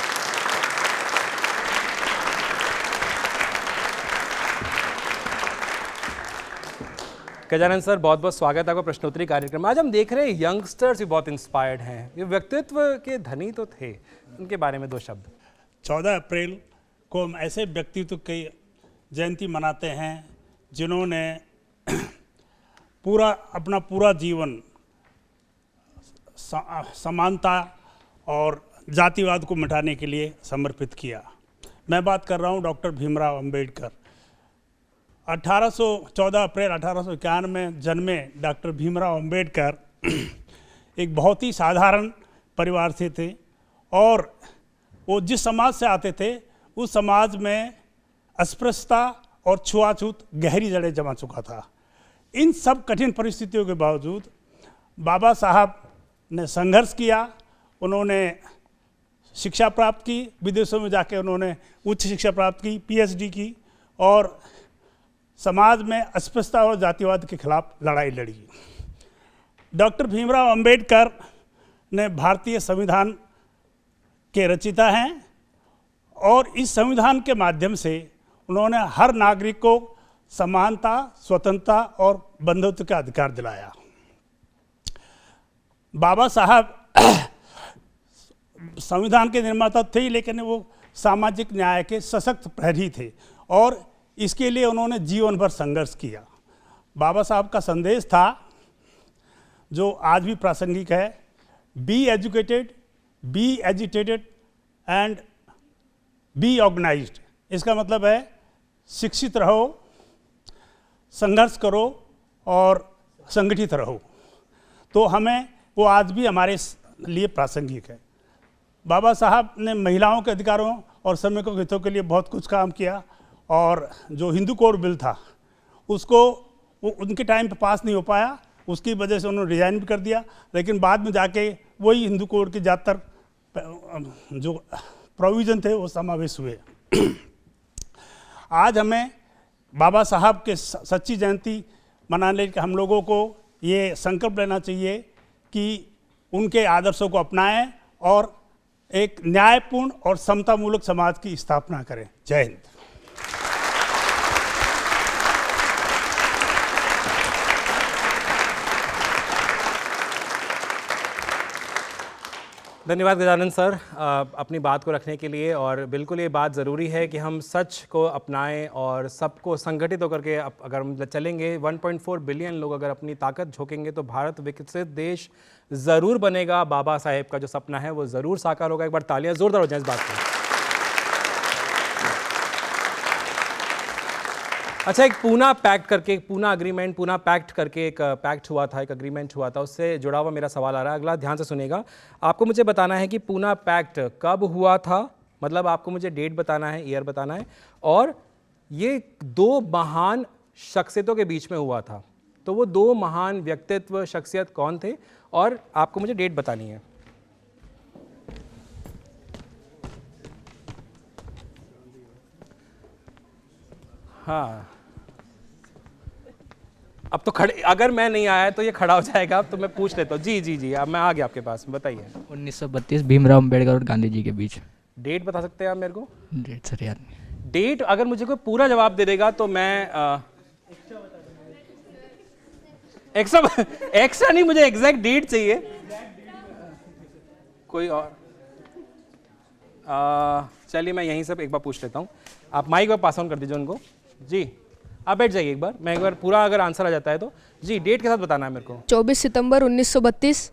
गजानन सर, बहुत बहुत स्वागत है आपका प्रश्नोत्तरी कार्यक्रम में। आज हम देख रहे हैं यंगस्टर्स भी बहुत इंस्पायर्ड हैं, ये व्यक्तित्व के धनी तो थे, उनके बारे में दो शब्द। 14 अप्रैल को हम ऐसे व्यक्तित्व की जयंती मनाते हैं जिन्होंने अपना पूरा जीवन समानता और जातिवाद को मिटाने के लिए समर्पित किया। मैं बात कर रहा हूँ डॉक्टर भीमराव अंबेडकर। 14 अप्रैल 1851 में जन्मे डॉक्टर भीमराव अंबेडकर एक बहुत ही साधारण परिवार से थे, और वो जिस समाज से आते थे उस समाज में अस्पृश्यता और छुआछूत गहरी जड़ें जमा चुका था। इन सब कठिन परिस्थितियों के बावजूद बाबा साहब ने संघर्ष किया। उन्होंने शिक्षा प्राप्त की, विदेशों में जाके उन्होंने उच्च शिक्षा प्राप्त की, PhD की, और समाज में अस्पृश्यता और जातिवाद के खिलाफ लड़ाई लड़ी। डॉक्टर भीमराव अंबेडकर ने भारतीय संविधान के रचयिता हैं, और इस संविधान के माध्यम से उन्होंने हर नागरिक को समानता, स्वतंत्रता और बंधुत्व का अधिकार दिलाया। बाबा साहब संविधान के निर्माता थे, लेकिन वो सामाजिक न्याय के सशक्त प्रहरी थे, और इसके लिए उन्होंने जीवन भर संघर्ष किया। बाबा साहब का संदेश था जो आज भी प्रासंगिक है, be educated, be agitated and be organised, इसका मतलब है शिक्षित रहो, संघर्ष करो और संगठित रहो। तो हमें वो आज भी हमारे लिए प्रासंगिक है। बाबा साहब ने महिलाओं के अधिकारों और श्रमिकों के हितों के लिए बहुत कुछ काम किया, और जो हिंदू कोड बिल था उसको वो उनके टाइम पे पास नहीं हो पाया, उसकी वजह से उन्होंने रिजाइन भी कर दिया, लेकिन बाद में जाके वही हिंदू कोड के ज़्यादातर जो प्रोविज़न थे वो समावेश हुए। आज हमें बाबा साहब के सच्ची जयंती मनाने के हम लोगों को ये संकल्प लेना चाहिए कि उनके आदर्शों को अपनाएं और एक न्यायपूर्ण और समतामूलक समाज की स्थापना करें। जय हिंद। धन्यवाद गजानन सर अपनी बात को रखने के लिए। और बिल्कुल ये बात ज़रूरी है कि हम सच को अपनाएं और सबको संगठित होकर के अगर हम चलेंगे, 1.4 बिलियन लोग अगर अपनी ताकत झोंकेंगे तो भारत विकसित देश ज़रूर बनेगा। बाबा साहेब का जो सपना है वो ज़रूर साकार होगा। एक बार तालियां ज़ोरदार हो जाए इस बात पर। अच्छा, एक पूना पैक्ट करके, पूना अग्रीमेंट, पूना पैक्ट करके एक पैक्ट हुआ था, एक अग्रीमेंट हुआ था, उससे जुड़ा हुआ मेरा सवाल आ रहा है। अगला ध्यान से सुनेगा। आपको मुझे बताना है कि पूना पैक्ट कब हुआ था, मतलब आपको मुझे डेट बताना है, ईयर बताना है, और ये दो महान शख्सियतों के बीच में हुआ था। तो वो दो महान व्यक्तित्व, शख्सियत कौन थे, और आपको मुझे डेट बतानी है। हाँ, अब तो खड़े, अगर मैं नहीं आया तो ये खड़ा हो जाएगा। अब तो मैं पूछ लेता हूँ। जी जी जी, अब मैं आ गया आपके पास, बताइए। 1932 भीमराव अंबेडकर और गांधी जी के बीच। डेट बता सकते हैं आप मेरे को? डेट सर याद नहीं। डेट अगर मुझे कोई पूरा जवाब दे देगा तो मैं एक्स्ट्रा नहीं, मुझे एग्जैक्ट डेट चाहिए। कोई और? चलिए मैं यहीं से एक बार पूछ लेता हूँ। आप माइक पर पास ऑन कर दीजिए उनको। जी आप बैठ जाइए एक बार, मैं एक बार पूरा अगर आंसर आ जाता है तो। जी डेट के साथ बताना है मेरे को। 24 सितंबर 1932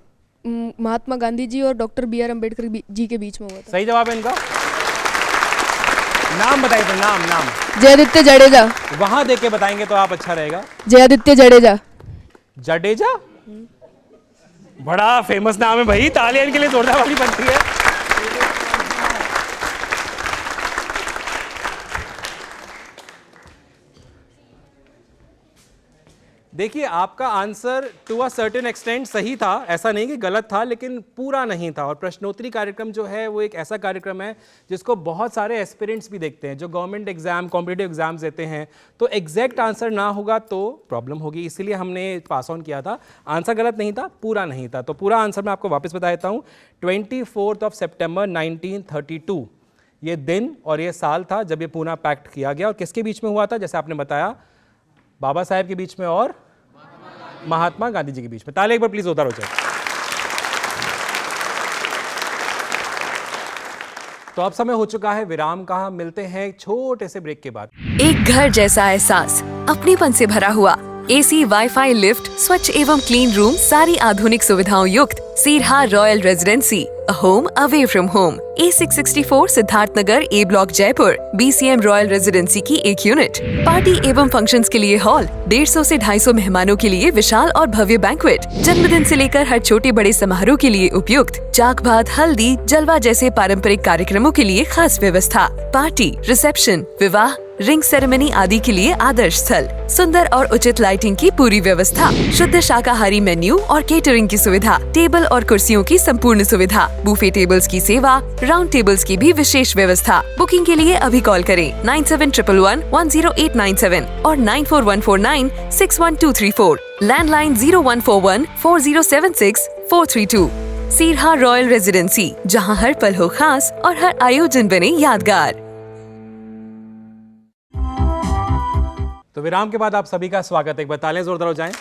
महात्मा गांधी जी और doctor B are Ambedkar ji के बीच में हुआ था। सही जवाब है इनका। नाम बताइए तो, नाम। जयादित्य जडेजा। वहां देख के बताएंगे तो आप अच्छा रहेगा। जयादित्य जडेजा। जडेजा, बड़ा फेमस नाम है भाई, तालियां इनके लिए जोरदार वाली बनती है। देखिए आपका answer to a certain extent सही था, ऐसा नहीं कि गलत था, लेकिन पूरा नहीं था। और प्रश्नोत्तरी कार्यक्रम जो है वो एक ऐसा कार्यक्रम है जिसको बहुत सारे एस्पिरेंट्स भी देखते हैं, जो गवर्नमेंट एग्जाम, कॉम्पिटिटिव एग्जाम्स देते हैं। तो एग्जैक्ट आंसर ना होगा तो प्रॉब्लम होगी, इसीलिए हमने पास ऑन किया था। आंसर गलत नहीं था, पूरा नहीं था। तो पूरा आंसर मैं आपको वापस बता देता हूँ। 24 सितंबर 1932 ये दिन और ये साल था जब ये पूना पैक्ट किया गया। और किसके बीच में हुआ था? जैसे आपने बताया, बाबा साहेब के बीच में और महात्मा गांधी जी के बीच में। ताली एक बार प्लीज उतार हो जाए। तो अब समय हो चुका है विराम का। मिलते हैं एक छोटे से ब्रेक के बाद। एक घर जैसा एहसास, अपनेपन से भरा हुआ, एसी, वाईफाई, लिफ्ट, स्वच्छ एवं क्लीन रूम, सारी आधुनिक सुविधाओं युक्त सीरहा Royal Residency, a home away from home। A664 Siddharth Nagar, A block, Jaipur. BCM Royal Residency की एक यूनिट। पार्टी एवं फंक्शंस के लिए हॉल, 150 से 250 मेहमानों के लिए विशाल और भव्य बैंक्वेट, जन्मदिन से लेकर हर छोटे बड़े समारोह के लिए उपयुक्त, जाक भात, हल्दी, जलवा जैसे पारंपरिक कार्यक्रमों के लिए खास व्यवस्था, पार्टी, रिसेप्शन, विवाह, रिंग सेरेमनी आदि के लिए आदर्श स्थल, सुंदर और उचित लाइटिंग की पूरी व्यवस्था, शुद्ध शाकाहारी मेन्यू और केटरिंग की सुविधा, टेबल और कुर्सियों की संपूर्ण सुविधा, बूफे टेबल्स की सेवा, राउंड टेबल्स की भी विशेष व्यवस्था। बुकिंग के लिए अभी कॉल करें 9711110897 और 9414961234। लैंडलाइन 01414076 सीरहा रॉयल रेजिडेंसी, जहां हर पल हो खास और हर आयोजन बने यादगार। तो विराम के बाद आप सभी का स्वागत है। एक बार तालियां जोरदार हो जाएं।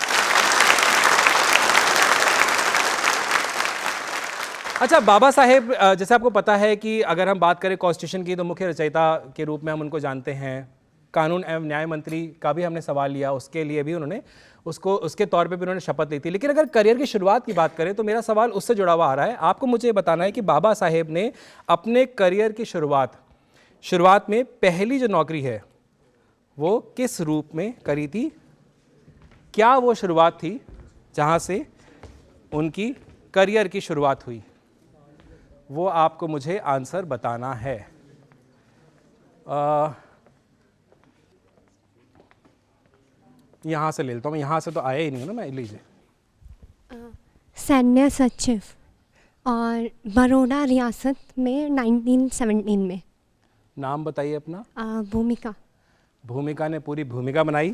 अच्छा, बाबा साहेब, जैसे आपको पता है कि अगर हम बात करें कॉन्स्टिट्यूशन की तो मुख्य रचयिता के रूप में हम उनको जानते हैं। कानून एवं न्याय मंत्री का भी हमने सवाल लिया, उसके लिए भी उन्होंने उसके तौर पे भी उन्होंने शपथ ली थी। लेकिन अगर करियर की शुरुआत की बात करें तो मेरा सवाल उससे जुड़ा हुआ आ रहा है। आपको मुझे बताना है कि बाबा साहेब ने अपने करियर की शुरुआत शुरुआत में पहली जो नौकरी है वो किस रूप में करी थी? क्या वो शुरुआत थी जहाँ से उनकी करियर की शुरुआत हुई? वो आपको मुझे आंसर बताना है। यहाँ से ले लेता हूँ, यहाँ से तो आया ही नहीं है ना मैं, लीजिए। सैन्य सचिव और बड़ौदा रियासत में 1917 में। नाम बताइए अपना। भूमिका। भूमिका ने पूरी भूमिका बनाई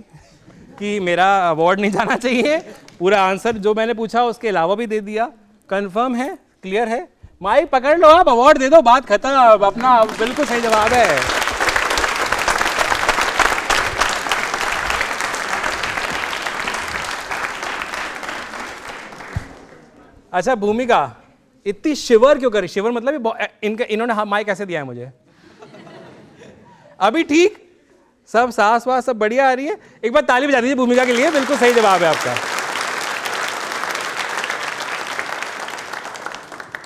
कि मेरा अवार्ड नहीं जाना चाहिए। पूरा आंसर जो मैंने पूछा उसके अलावा भी दे दिया। कंफर्म है, क्लियर है? माइक पकड़ लो, आप अवार्ड दे दो, बात खत्म। अपना बिल्कुल सही जवाब है। अच्छा भूमिका, इतनी शिवर क्यों करी? शिवर मतलब इन्होंने माइक कैसे दिया है मुझे? अभी ठीक, सब सांस वास सब बढ़िया आ रही है। एक बार ताली बजा दीजिए भूमिका के लिए, बिल्कुल सही जवाब है आपका।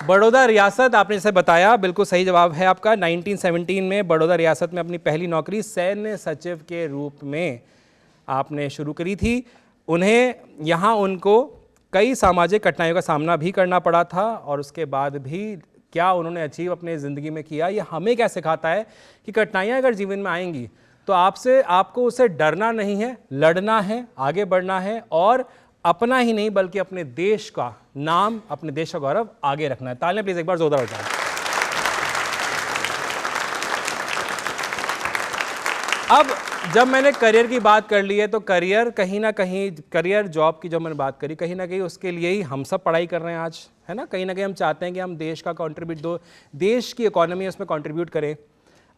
बड़ौदा रियासत आपने जैसे बताया, बिल्कुल सही जवाब है आपका। 1917 में बड़ौदा रियासत में अपनी पहली नौकरी सैन्य सचिव के रूप में आपने शुरू करी थी। उन्हें यहाँ उनको कई सामाजिक कठिनाइयों का सामना भी करना पड़ा था और उसके बाद भी क्या उन्होंने अचीव अपने ज़िंदगी में किया, ये हमें क्या सिखाता है कि कठिनाइयाँ अगर जीवन में आएंगी तो आपको उससे डरना नहीं है, लड़ना है, आगे बढ़ना है और अपना ही नहीं बल्कि अपने देश का नाम, अपने देश का गौरव आगे रखना है। तालियां प्लीज एक बार जोरदार हो जाए। अब जब मैंने करियर की बात कर ली है तो करियर कहीं ना कहीं, करियर जॉब की जब मैंने बात करी, कहीं ना कहीं उसके लिए ही हम सब पढ़ाई कर रहे हैं आज, है ना? कहीं ना कहीं हम चाहते हैं कि हम देश का कंट्रीब्यूट दो, देश की इकोनॉमी उसमें कंट्रीब्यूट करें,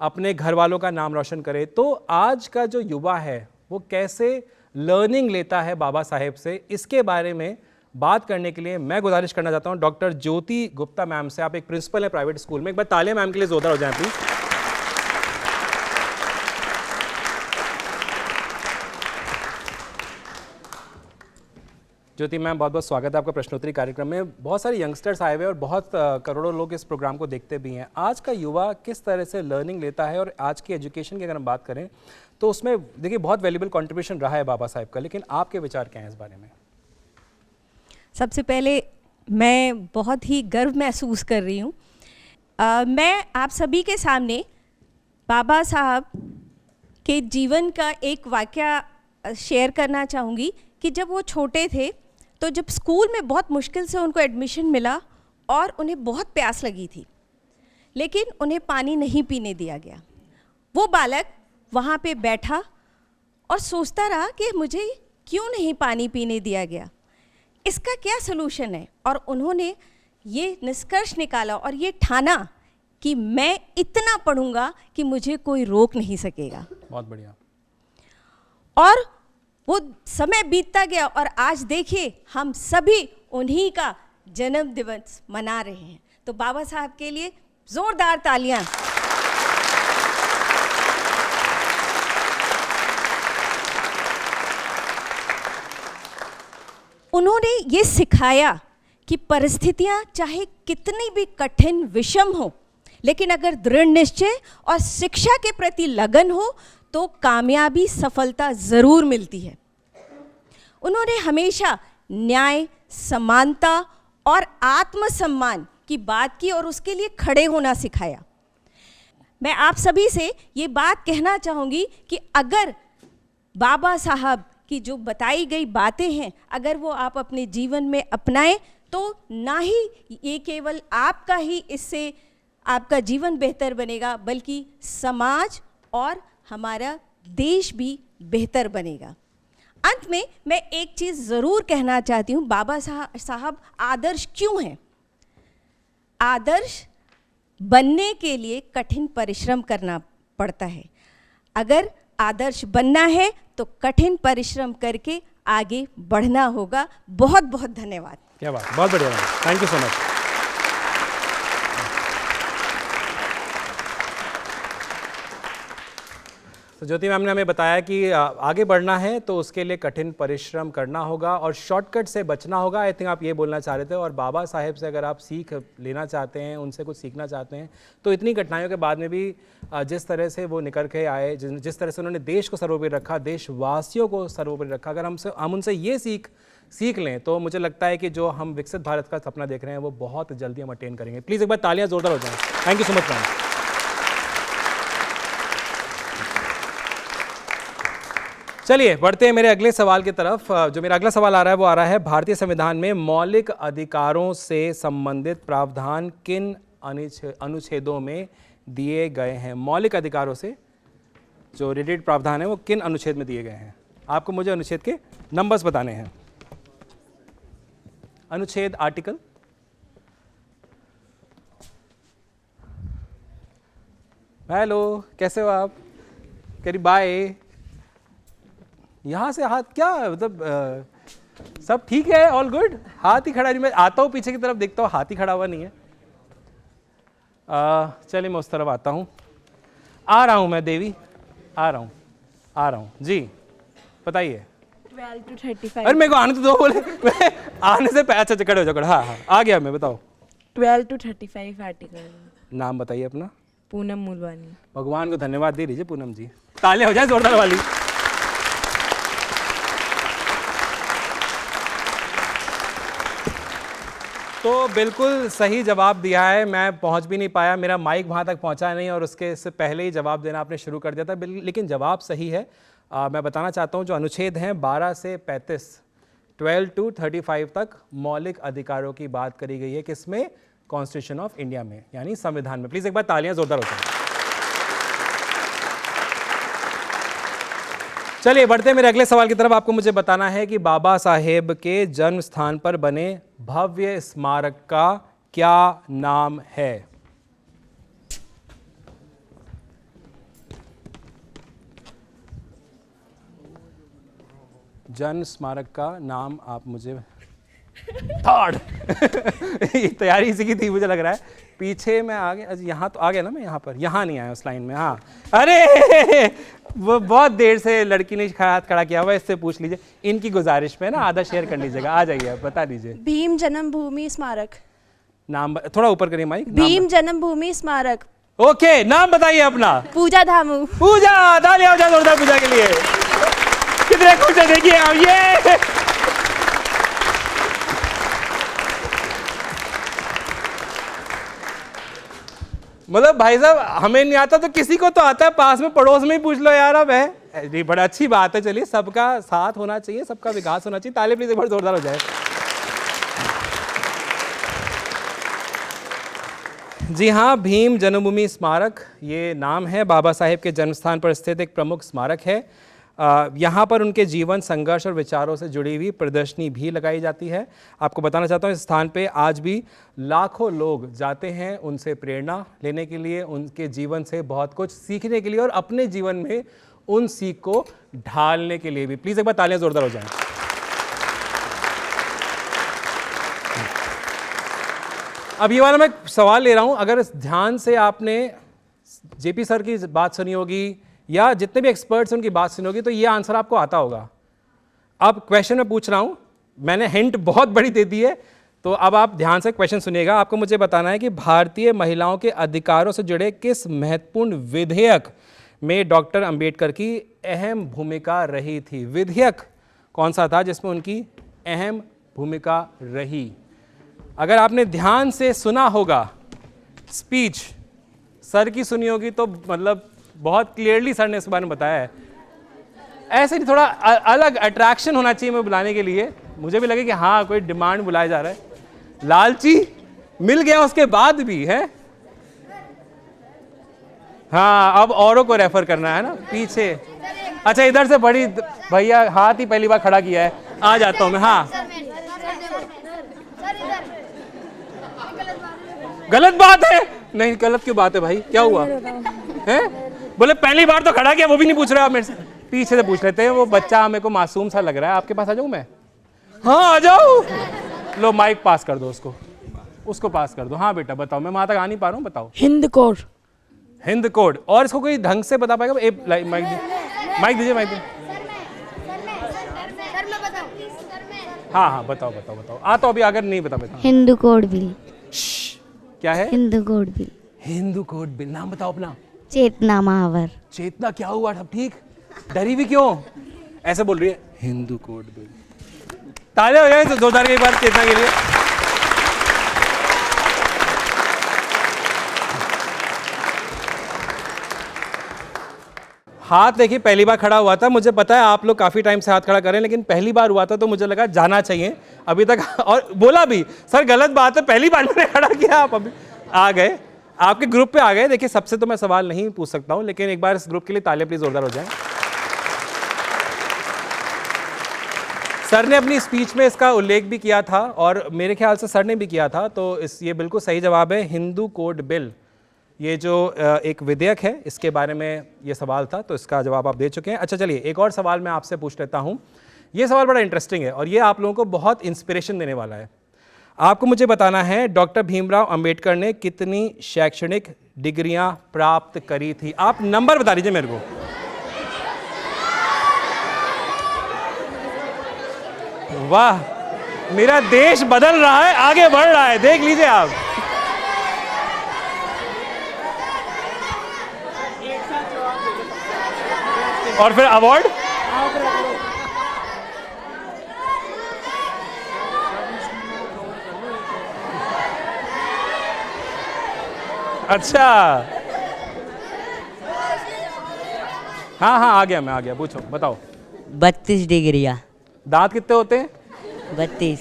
अपने घर वालों का नाम रोशन करें। तो आज का जो युवा है वो कैसे लर्निंग लेता है बाबा साहेब से, इसके बारे में बात करने के लिए मैं गुजारिश करना चाहता हूं डॉक्टर ज्योति गुप्ता मैम से। आप एक प्रिंसिपल हैं प्राइवेट स्कूल में, एक बार तालियां मैम के लिए जोरदार हो जाएं प्लीज। ज्योति मैम, बहुत बहुत स्वागत है आपका प्रश्नोत्तरी कार्यक्रम में। बहुत सारे यंगस्टर्स आए हुए और बहुत करोड़ों लोग इस प्रोग्राम को देखते भी हैं। आज का युवा किस तरह से लर्निंग लेता है और आज की एजुकेशन की अगर हम बात करें तो उसमें देखिए बहुत वैल्यूबल कंट्रीब्यूशन रहा है बाबा साहेब का, लेकिन आपके विचार क्या हैं इस बारे में? सबसे पहले मैं बहुत ही गर्व महसूस कर रही हूँ। मैं आप सभी के सामने बाबा साहब के जीवन का एक वाकया शेयर करना चाहूँगी कि जब वो छोटे थे तो जब स्कूल में बहुत मुश्किल से उनको एडमिशन मिला और उन्हें बहुत प्यास लगी थी, लेकिन उन्हें पानी नहीं पीने दिया गया। वो बालक वहाँ पे बैठा और सोचता रहा कि मुझे क्यों नहीं पानी पीने दिया गया, इसका क्या सलूशन है। और उन्होंने ये निष्कर्ष निकाला और ये ठाना कि मैं इतना पढ़ूंगा कि मुझे कोई रोक नहीं सकेगा। बहुत बढ़िया। और वो समय बीतता गया और आज देखिए हम सभी उन्हीं का जन्म दिवस मना रहे हैं। तो बाबा साहब के लिए जोरदार तालियां। उन्होंने ये सिखाया कि परिस्थितियां चाहे कितनी भी कठिन विषम हो, लेकिन अगर दृढ़ निश्चय और शिक्षा के प्रति लगन हो तो कामयाबी, सफलता जरूर मिलती है। उन्होंने हमेशा न्याय, समानता और आत्मसम्मान की बात की और उसके लिए खड़े होना सिखाया। मैं आप सभी से ये बात कहना चाहूँगी कि अगर बाबा साहब की जो बताई गई बातें हैं, अगर वो आप अपने जीवन में अपनाएं तो ना ही ये केवल आपका ही इससे आपका जीवन बेहतर बनेगा, बल्कि समाज और हमारा देश भी बेहतर बनेगा। अंत में मैं एक चीज़ ज़रूर कहना चाहती हूँ, बाबा साहब आदर्श क्यों हैं? आदर्श बनने के लिए कठिन परिश्रम करना पड़ता है। अगर आदर्श बनना है तो कठिन परिश्रम करके आगे बढ़ना होगा। बहुत बहुत धन्यवाद। क्या बात, बहुत बढ़िया, थैंक यू सो मच। तो ज्योति मैम ने हमें बताया कि आगे बढ़ना है तो उसके लिए कठिन परिश्रम करना होगा और शॉर्टकट से बचना होगा। आई थिंक आप ये बोलना चाह रहे थे। और बाबा साहेब से अगर आप सीख लेना चाहते हैं, उनसे कुछ सीखना चाहते हैं, तो इतनी कठिनाइयों के बाद में भी जिस तरह से वो निकल के आए, जिस तरह से उन्होंने देश को सर्वोपरि रखा, देशवासियों को सर्वोपरि रखा, अगर हम उनसे ये सीख लें तो मुझे लगता है कि जो हम विकसित भारत का सपना देख रहे हैं वो बहुत जल्दी हम अटेन करेंगे। प्लीज़ एक बार तालियां जोरदार हो जाएं। Thank you so much ma'am. चलिए बढ़ते हैं मेरे अगले सवाल की तरफ। जो मेरा अगला सवाल आ रहा है वो आ रहा है, भारतीय संविधान में मौलिक अधिकारों से संबंधित प्रावधान किन अनुच्छेदों में दिए गए हैं? मौलिक अधिकारों से जो रिलेटेड प्रावधान है वो किन अनुच्छेद में दिए गए हैं? आपको मुझे अनुच्छेद के नंबर्स बताने हैं। अनुच्छेद, आर्टिकल, हेलो कैसे हो आप? करीब बाय। यहाँ से हाथ क्या मतलब सब ठीक है? All good? हाथ ही खड़ा नहीं, मैं आता हूँ पीछे की तरफ देखता हूँ, हाथ ही खड़ा हुआ नहीं है। चलिए मैं उस तरफ आता हूँ। आ रहा हूँ मैं देवी, आ रहा हूँ जी, बताइए। 12 to 35। अरे मेरे को आने तो दो, बोले आने से अच्छा खड़े हो जाओ। हाँ आ गया मैं, बताओ। 12 to 35 आर्टिकल। नाम बताइए अपना। पूनम मूलवानी। भगवान को धन्यवाद दे दीजिए पूनम जी, तालियां हो जाए जोरदार वाली। तो बिल्कुल सही जवाब दिया है। मैं पहुंच भी नहीं पाया, मेरा माइक वहां तक पहुंचा नहीं और उसके से पहले ही जवाब देना आपने शुरू कर दिया था, लेकिन जवाब सही है। मैं बताना चाहता हूं जो अनुच्छेद हैं 12 से 35, 12 to 35 तक मौलिक अधिकारों की बात करी गई है। किसमें? कॉन्स्टिट्यूशन ऑफ इंडिया में, यानी संविधान में। प्लीज एक बार तालियां जोरदार हो जाए। चलिए बढ़ते हैं मेरे अगले सवाल की तरफ। आपको मुझे बताना है कि बाबा साहेब के जन्म स्थान पर बने भव्य स्मारक का क्या नाम है? जन्म स्मारक का नाम आप मुझे थर्ड तैयारी इसी की थी मुझे लग रहा है। पीछे मैं आ गया, यहाँ तो आ गया ना, मैं यहाँ पर, यहाँ नहीं आया उस लाइन में। हाँ अरे वो बहुत देर से लड़की ने हाथ खड़ा किया हुआ, इससे पूछ लीजिए। इनकी गुजारिश में ना आधा शेयर कर लीजिएगा। आ जाइए आप, बता दीजिए। भीम जन्मभूमि स्मारक। नाम थोड़ा ऊपर करिए माइक। भीम जन्मभूमि स्मारक। ओके, नाम बताइए अपना। पूजा धामू। पूजा, तालियां हो जाए जोरदार पूजा के लिए। कितने खुश है देखिए आप, ये मतलब भाई साहब हमें नहीं आता तो किसी को तो आता है, पास में पड़ोस में ही पूछ लो यार। अब है जी, बड़ा अच्छी बात है। चलिए सबका साथ होना चाहिए, सबका विकास होना चाहिए। ताली प्लीज एक बार जोरदार हो जाए। जी हाँ, भीम जन्मभूमि स्मारक ये नाम है। बाबा साहेब के जन्म स्थान पर स्थित एक प्रमुख स्मारक है। यहाँ पर उनके जीवन, संघर्ष और विचारों से जुड़ी हुई प्रदर्शनी भी लगाई जाती है। आपको बताना चाहता हूँ इस स्थान पे आज भी लाखों लोग जाते हैं उनसे प्रेरणा लेने के लिए, उनके जीवन से बहुत कुछ सीखने के लिए और अपने जीवन में उन सीख को ढालने के लिए भी। प्लीज़ एक बार तालियां जोरदार हो जाएं। अब ये वाला मैं सवाल ले रहा हूँ, अगर ध्यान से आपने जेपी सर की बात सुनी होगी या जितने भी एक्सपर्ट्स उनकी बात सुनी होगी तो ये आंसर आपको आता होगा। अब क्वेश्चन मैं पूछ रहा हूँ, मैंने हिंट बहुत बड़ी दे दी है, तो अब आप ध्यान से क्वेश्चन सुनिएगा। आपको मुझे बताना है कि भारतीय महिलाओं के अधिकारों से जुड़े किस महत्वपूर्ण विधेयक में डॉक्टर अंबेडकर की अहम भूमिका रही थी? विधेयक कौन सा था जिसमें उनकी अहम भूमिका रही? अगर आपने ध्यान से सुना होगा स्पीच सर की सुनी होगी तो मतलब बहुत क्लियरली सर ने इस बारे में बताया है। ऐसे नहीं, थोड़ा अलग अट्रैक्शन होना चाहिए मैं बुलाने के लिए। मुझे भी लगे कि हाँ कोई डिमांड बुलाया जा रहा है। लालची मिल गया उसके बाद भी है। हाँ अब औरों को रेफर करना है ना पीछे। अच्छा इधर से बड़ी भैया हाथ ही पहली बार खड़ा किया है, आ जाता हूं मैं। हाँ गलत बात है। नहीं गलत क्यों बात है भाई, क्या हुआ है? बोले पहली बार तो खड़ा किया, वो भी नहीं पूछ रहे आप मेरे से, पीछे से पूछ लेते हैं। वो बच्चा मेरे को मासूम सा लग रहा है। आपके पास आ जाऊं मैं? हाँ आ जाओ। लो माइक पास कर दो उसको पास कर दो। हाँ बेटा बताओ, मैं वहां तक आ नहीं पा रहा हूँ, बताओ। हिंद कौर। हिंद कोड। और इसको कोई ढंग से बता पाएगा? माइक दीजिए, माइक दीजिए। हाँ हाँ बताओ बताओ बताओ। तो अभी अगर नहीं बता पाता। Hindu code bill. क्या है? Hindu code bill. Hindu code bill. नाम बताओ अपना। चेतना महावर। चेतना क्या हुआ? सब ठीक? डरी भी क्यों? ऐसे बोल रही है हिंदू कोड बिल। तालियां हो जाए तो जोरदार एक बार चेतना के लिए। हाथ देखिए, पहली बार खड़ा हुआ था, मुझे पता है आप लोग काफी टाइम से हाथ खड़ा कर रहे हैं, लेकिन पहली बार हुआ था तो मुझे लगा जाना चाहिए अभी तक। और बोला भी सर गलत बात है, पहली बार मैंने खड़ा किया, आप अभी आ गए, आपके ग्रुप पे आ गए। देखिए सबसे तो मैं सवाल नहीं पूछ सकता हूं, लेकिन एक बार इस ग्रुप के लिए तालियां प्लीज जोरदार हो जाएं। सर ने अपनी स्पीच में इसका उल्लेख भी किया था और मेरे ख्याल से सर ने भी किया था, तो ये बिल्कुल सही जवाब है। हिंदू कोड बिल, ये जो एक विधेयक है, इसके बारे में ये सवाल था, तो इसका जवाब आप दे चुके हैं। अच्छा चलिए एक और सवाल मैं आपसे पूछ लेता हूँ। ये सवाल बड़ा इंटरेस्टिंग है और ये आप लोगों को बहुत इंस्पिरेशन देने वाला है। आपको मुझे बताना है डॉक्टर भीमराव अंबेडकर ने कितनी शैक्षणिक डिग्रियां प्राप्त करी थी? आप नंबर बता दीजिए मेरे को। वाह, मेरा देश बदल रहा है, आगे बढ़ रहा है, देख लीजिए आप। और फिर अवार्ड? अच्छा, हाँ हाँ आ गया, मैं आ गया, पूछो बताओ। 32 डिग्रियां। दांत कितने होते हैं? 32।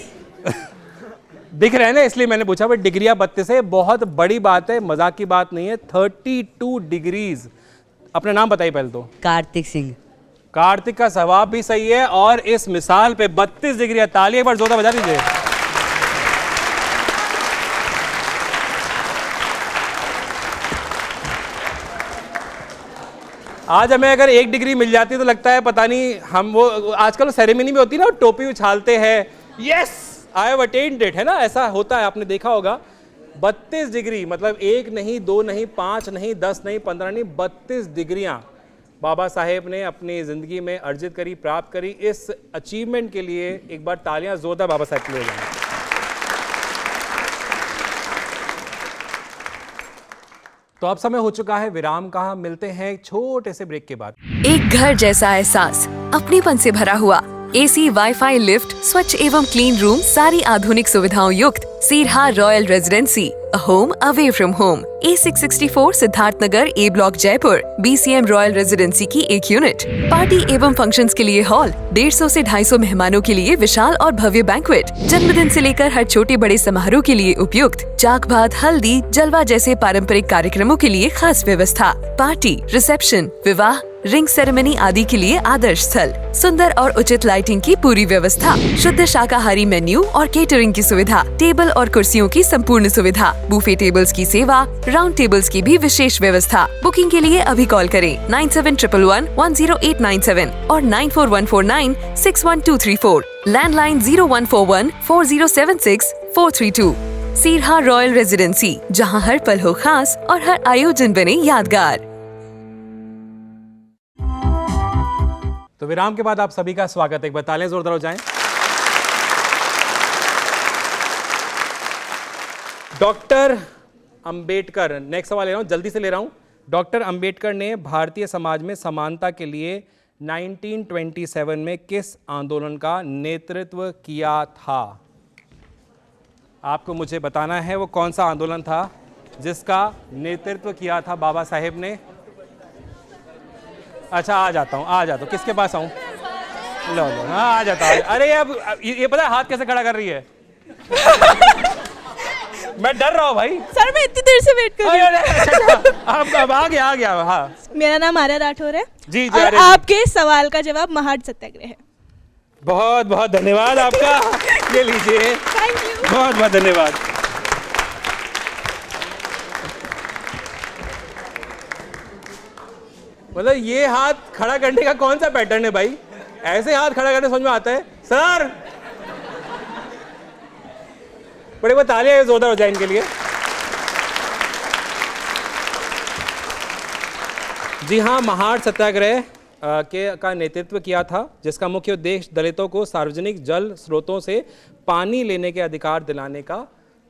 दिख रहे हैं ना, इसलिए मैंने पूछा। भाई डिग्रियां 32 है, बहुत बड़ी बात है, मजाक की बात नहीं है। 32 डिग्रीज। अपना नाम बताइए पहले तो। कार्तिक सिंह। कार्तिक का जवाब भी सही है और इस मिसाल पे 32 डिग्री। ताली एक बार जोरदार बजा दीजिए। आज हमें अगर 1 डिग्री मिल जाती तो लगता है पता नहीं, हम वो आजकल सेरेमनी में होती है ना, टोपी उछालते हैं, yes I have attend it, है ना, ऐसा होता है, आपने देखा होगा। 32 डिग्री मतलब 1 नहीं, 2 नहीं, 5 नहीं, 10 नहीं, 15 नहीं, 32 डिग्रियां बाबा साहेब ने अपनी जिंदगी में अर्जित करी, प्राप्त करी। इस अचीवमेंट के लिए एक बार तालियां जोरदार बाबा साहेब के लिए जाएं। तो अब समय हो चुका है विराम का। मिलते हैं एक छोटे से ब्रेक के बाद। एक घर जैसा एहसास, अपनेपन से भरा हुआ, एसी, वाईफाई, लिफ्ट, स्वच्छ एवं क्लीन रूम, सारी आधुनिक सुविधाओं युक्त सीरहा Royal Residency, a home away from home, A664 Siddharth Nagar, A block, Jaipur. BCM Royal Residency की एक यूनिट। पार्टी एवं फंक्शंस के लिए हॉल, 150 से 250 मेहमानों के लिए विशाल और भव्य बैंक्वेट, जन्मदिन से लेकर हर छोटे बड़े समारोह के लिए उपयुक्त, चाक भात, हल्दी, जलवा जैसे पारंपरिक कार्यक्रमों के लिए खास व्यवस्था, पार्टी, रिसेप्शन, विवाह, रिंग सेरेमनी आदि के लिए आदर्श स्थल, सुंदर और उचित लाइटिंग की पूरी व्यवस्था, शुद्ध शाकाहारी मेन्यू और केटरिंग की सुविधा, टेबल और कुर्सियों की संपूर्ण सुविधा, बूफे टेबल्स की सेवा, राउंड टेबल्स की भी विशेष व्यवस्था। बुकिंग के लिए अभी कॉल करें 9711110897 और 9414961234, लैंडलाइन 01414076 सीरहा रॉयल रेजिडेंसी, जहां हर पल हो खास और हर आयोजन बने यादगार। तो विराम के बाद आप सभी का स्वागत है। एक बार तालियां जोरदार हो जाएं। डॉक्टर अंबेडकर, नेक्स्ट सवाल ले रहा हूं, जल्दी से ले रहा हूं। डॉक्टर अंबेडकर ने भारतीय समाज में समानता के लिए 1927 में किस आंदोलन का नेतृत्व किया था? आपको मुझे बताना है वो कौन सा आंदोलन था जिसका नेतृत्व किया था बाबा साहेब ने। अच्छा आ जाता हूँ, किसके पास आऊँ? लो हाँ आ जाता हूँ। अरे अब ये पता है हाथ कैसे खड़ा कर रही है? मैं डर रहा हूँ भाई। सर मैं इतनी देर से वेट कर रही हूँ। अब आ गया हाँ। मेरा नाम आर्या राठौर है जी, और आपके सवाल का जवाब महाड सत्याग्रह है। बहुत बहुत धन्यवाद आपका, ये लीजिए। Thank you. बहुत बहुत धन्यवाद। मतलब ये हाथ खड़ा करने का कौन सा पैटर्न है भाई? ऐसे हाथ खड़ा करने समझ में आता है सर? बड़े तालियां जोरदार हो जाए इनके लिए। जी हाँ, महाड़ सत्याग्रह का नेतृत्व किया था, जिसका मुख्य उद्देश्य दलितों को सार्वजनिक जल स्रोतों से पानी लेने के अधिकार दिलाने का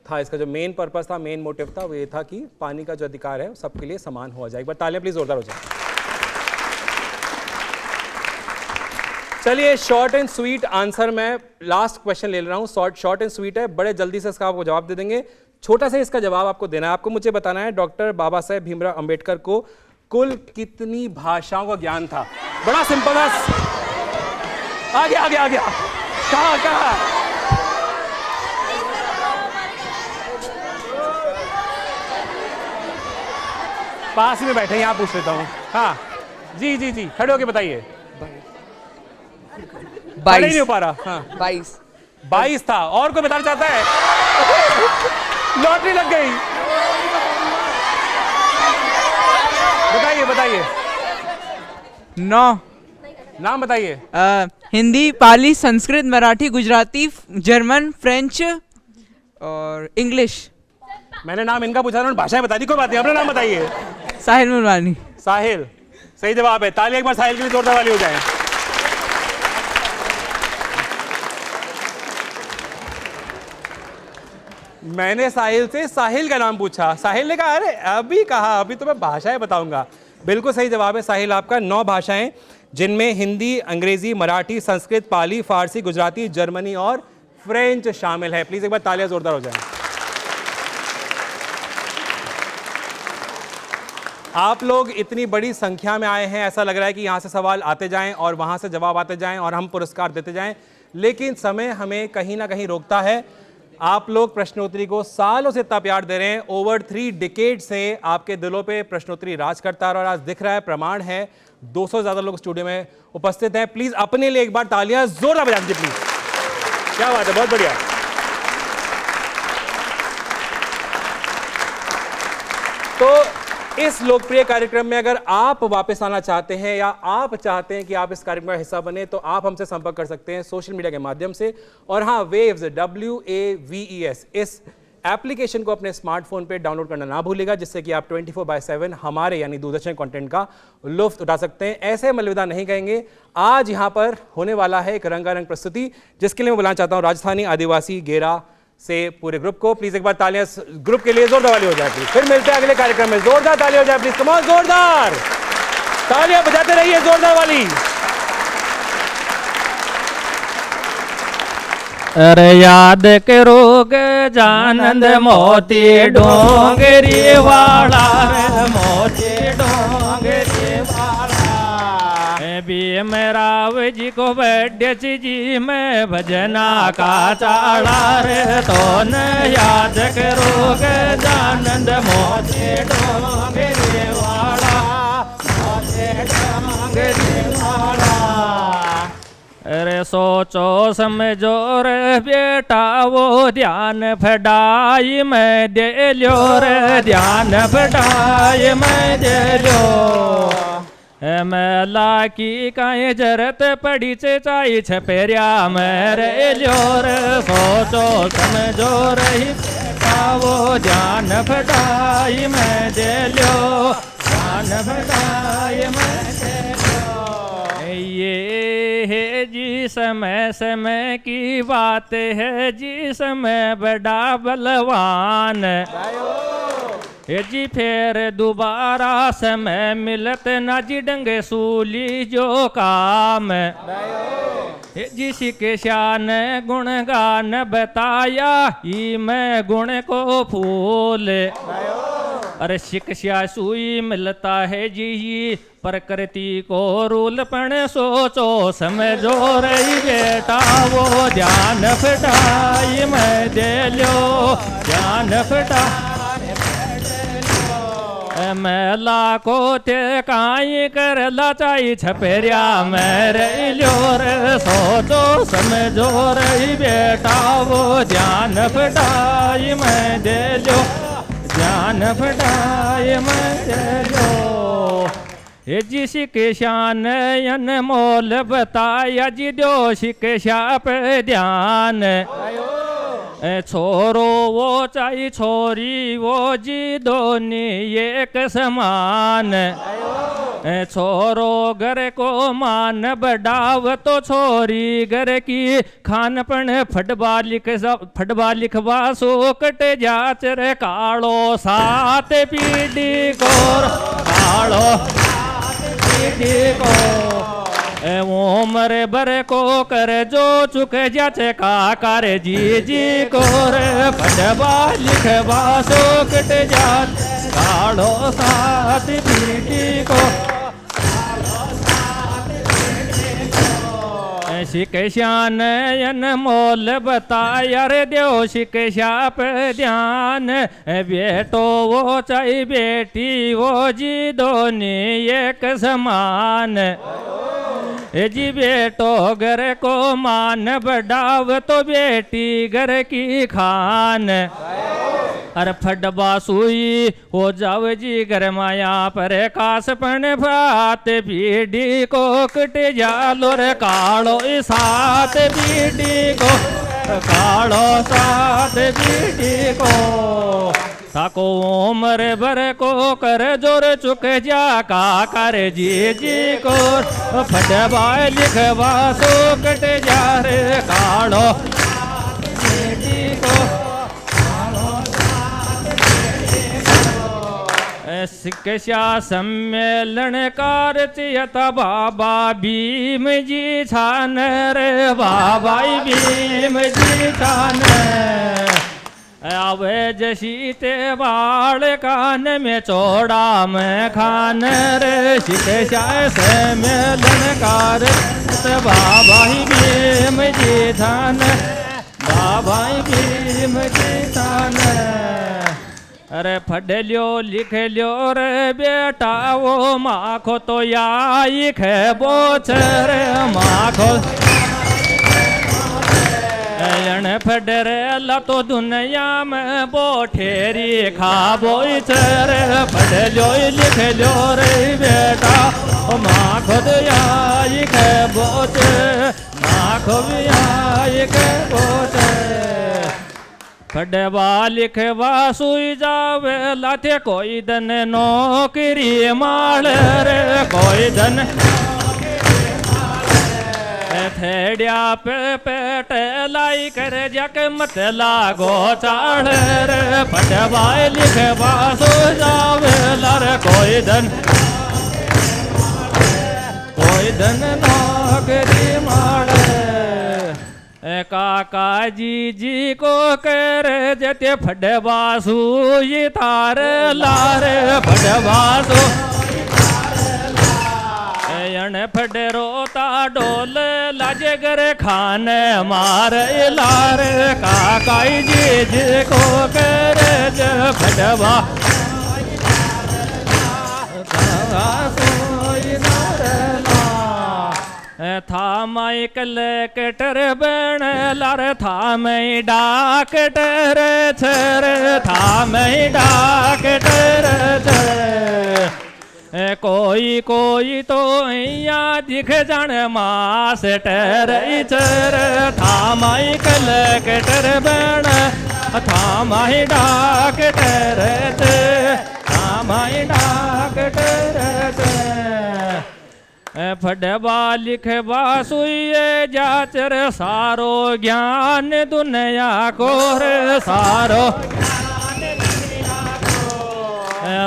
था। इसका जो मेन पर्पस था, मेन मोटिव था, वो ये था कि पानी का जो अधिकार है सबके लिए समान हो जाए। एक बार तालियां प्लीज जोरदार हो जाए। चलिए, शॉर्ट एंड स्वीट आंसर, मैं लास्ट क्वेश्चन ले रहा हूँ। शॉर्ट एंड स्वीट है, बड़े जल्दी से इसका आपको जवाब दे देंगे। छोटा सा इसका जवाब आपको देना है। आपको मुझे बताना है डॉक्टर बाबा साहेब भीमराव अंबेडकर को कुल कितनी भाषाओं का ज्ञान था। बड़ा सिंपल है। आ गया कहा पास में बैठे, यहां पूछ लेता हूं। हाँ जी, खड़े होके बताइए। 22 नहीं हो पा रहा। हाँ 22 था। और कोई बताना चाहता है? लॉटरी लग गई। बताइए 9 नाम बताइए। हिंदी, पाली, संस्कृत, मराठी, गुजराती, जर्मन, फ्रेंच और इंग्लिश। मैंने नाम इनका पूछा, उन्होंने भाषाएं बता दी। कोई बात नहीं, अपना नाम बताइए। साहिल मुरवानी। साहिल सही जवाब है। ताली एक बार साहिल के लिए जोरदार वाली हो जाए। मैंने साहिल से साहिल का नाम पूछा, साहिल ने कहा अरे अभी कहा, अभी तो मैं भाषाएं बताऊंगा। बिल्कुल सही जवाब है साहिल आपका। 9 भाषाएं, जिनमें हिंदी, अंग्रेजी, मराठी, संस्कृत, पाली, फारसी, गुजराती, जर्मनी और फ्रेंच शामिल है। प्लीज एक बार तालियां जोरदार हो जाएं। आप लोग इतनी बड़ी संख्या में आए हैं, ऐसा लग रहा है कि यहाँ से सवाल आते जाएं और वहाँ से जवाब आते जाएं और हम पुरस्कार देते जाएं, लेकिन समय हमें कहीं ना कहीं रोकता है। आप लोग प्रश्नोत्तरी को सालों से इतना प्यार दे रहे हैं। ओवर 3 डिकेड से आपके दिलों पे प्रश्नोत्तरी राज करता है और आज दिख रहा है, प्रमाण है। 200 से ज़्यादा लोग स्टूडियो में उपस्थित हैं। प्लीज़ अपने लिए एक बार तालियां जोरदार बजा दीजिए प्लीज़। क्या बात है, बहुत बढ़िया। तो इस लोकप्रिय कार्यक्रम में अगर आप वापस आना चाहते हैं या आप चाहते हैं कि आप इस कार्यक्रम का हिस्सा बने, तो आप हमसे संपर्क कर सकते हैं सोशल मीडिया के माध्यम से। और हाँ, वेव्स WAVES इस एप्लीकेशन को अपने स्मार्टफोन पे डाउनलोड करना ना भूलिएगा, जिससे कि आप 24/7 हमारे यानी दूरदर्शन कंटेंट का लुत्फ उठा सकते हैं। ऐसे हम अलविदा नहीं कहेंगे। आज यहाँ पर होने वाला है एक रंगारंग प्रस्तुति, जिसके लिए मैं बुलाना चाहता हूँ राजस्थानी आदिवासी गेरा से पूरे ग्रुप को। प्लीज एक बार तालियां ग्रुप के लिए जोरदार वाली हो जाए प्लीज। फिर मिलते हैं अगले कार्यक्रम में। जोरदार तालियां हो जाए प्लीज। कमाल, जोरदार तालियां बजाते रहिए, जोरदार वाली। अरे याद करोग जानंद मोती डोंगरी वाला रे, मोती डोंगरी वाला। भीम राव जी को बैठे जी में भजना का चाड़ा रे, तो न याद करोग जानंद मोती डोंगरी वाला, मोती डोंगरी वाला। अरे सोचो समझो रे बेटा वो ध्यान फटाई मैं दे लो रे, ध्यान फटाई मैं दे लो। मेला की काई जरत पड़ी चाई छपेरिया मेरे लो रे, सोचो समझो रही बेटा वो ध्यान फटाई मैं दे लो, ध्यान फटाई मैं दे लो। ये है जी समय समय की बात है जी, समय बड़ा बलवान ये जी, फिर दोबारा समय मिलत ना जी डंगे सूली जो काम। ये जी शिक्षा ने गुणगान बताया, ही मैं गुण को फूल। अरे शिक्षा सुई मिलता है जी प्रकृति को रूल, पण सोचो समझो रही बेटा वो ध्यान फटाई मैं दे लो, ध्यान फटाई मेला को ते काई कर लाचाई छपेरिया मेरे लो रे, सोचो समझो रही बेटा वो ध्यान फटाई मैं दे लो, ध्यान फटाई मैं दे लो। ये जी शिक्षा ने अनमोल बताया जी, दो शिक्षा पे ध्यान। छोरो वो चाहे छोरी वो जी दोनों एक समान। छोरो घर को मान बढ़ाव तो छोरी घर की खानपन फटबा लिखवा सो कट जाचर कालो सात पीढ़ी को कालो पीढ़ी को उमर बर को कर जो चुक जाचे का कर जी को रे फटबा लिखवा सो कट जाच कालो सात पीढ़ी को शिक्षा नयन मोल बताया रे देव शिक्षा पे ध्यान बेटो वो चाहे बेटी वो जी दोनों एक समान जी बेटो घर को मान बढ़ाव तो बेटी घर की खान अरे फटबा सुई हो जाव जी घर माया पर कासपन भात पीढ़ी को कट जालो रे कालो सात पीढ़ी को कालो सात पीढ़ी को ताको उमर भर को कर जोर चुक जा का कर जी को फटबा लिखवा सो कट जा रे कालो पीढ़ी को शिक्षा सम्मेलन कारचियत बाबा भीम जी छान रे बाबा भीम जी छान आवे जशी ते बाल कान में चौड़ा में खान रे शिक्षा सम्मेलन कारचियत बाबा भीम जी छान बाबा भीम जी छान अरे पढ़ लियो लिख लियो रे बेटा वो माखो तो याई खे बोच रे माखो पढ़ रे ला तो दुनिया में बोठेरी खा बोच रे पढ़ लियो लिख लियो रे बेटा वो माखो तो याई खे बोच माखो भी याई खे बोच पढ़वा लिखवा सुई जावे लाथे कोई धन नौकरी माल रे कोई धन थेड़िया पे पेट लाई कर जक मत लागो चाड़ रे पढ़वा लिखवा सुई जावे लार कोई धन नौकरी माल काका जी को कर जते फटबासु ये तार लार फटबासु फट रोता डोल लाजगर खान मार लार काका जी को कर फटबा था माई कलेक्टर बन लार था मैं डॉक्टर छर था मैं डॉक्टर कोई कोई तो यहाँ दिख जान मास्टर छर था माई कलेक्टर बन था माई डॉक्टर था माई डॉक्टर फटबा लिखबा सुइए जाचर सारो ज्ञान दुनिया को रे सारो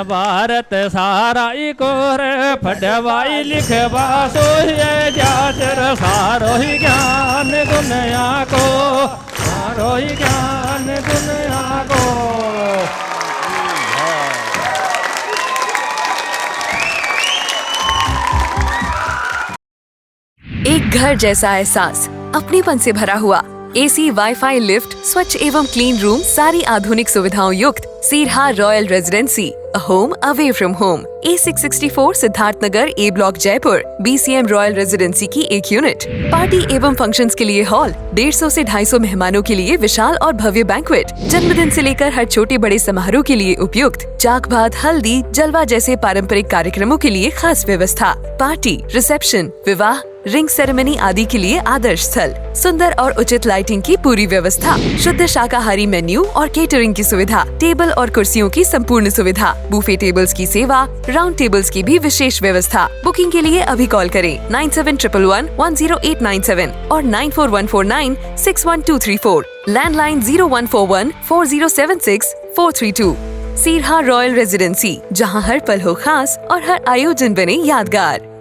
भारत सारा को रे फटबाई लिखबा सुइए जाचर सारो ही ज्ञान दुनिया को सारो ही ज्ञान दुनिया को। एक घर जैसा एहसास, अपनेपन से भरा हुआ, एसी, वाईफाई, लिफ्ट, स्वच्छ एवं क्लीन रूम, सारी आधुनिक सुविधाओं युक्त सीरहा Royal Residency, a home away from home, A664 Siddharth Nagar, A block Jaipur, BCM Royal Residency की एक यूनिट। पार्टी एवं फंक्शंस के लिए हॉल, 150 से 250 मेहमानों के लिए विशाल और भव्य बैंक्वेट, जन्मदिन से लेकर हर छोटे बड़े समारोह के लिए उपयुक्त, चाक भात, हल्दी, जलवा जैसे पारंपरिक कार्यक्रमों के लिए खास व्यवस्था, पार्टी, रिसेप्शन, विवाह, रिंग सेरेमनी आदि के लिए आदर्श स्थल, सुंदर और उचित लाइटिंग की पूरी व्यवस्था, शुद्ध शाकाहारी मेन्यू और केटरिंग की सुविधा, टेबल और कुर्सियों की संपूर्ण सुविधा, बुफे टेबल्स की सेवा, राउंड टेबल्स की भी विशेष व्यवस्था। बुकिंग के लिए अभी कॉल करें 9711110897 और 9414961234, लैंडलाइन 01414076 432। सीरहा रॉयल रेजिडेंसी, जहां हर पल हो खास और हर आयोजन बने यादगार।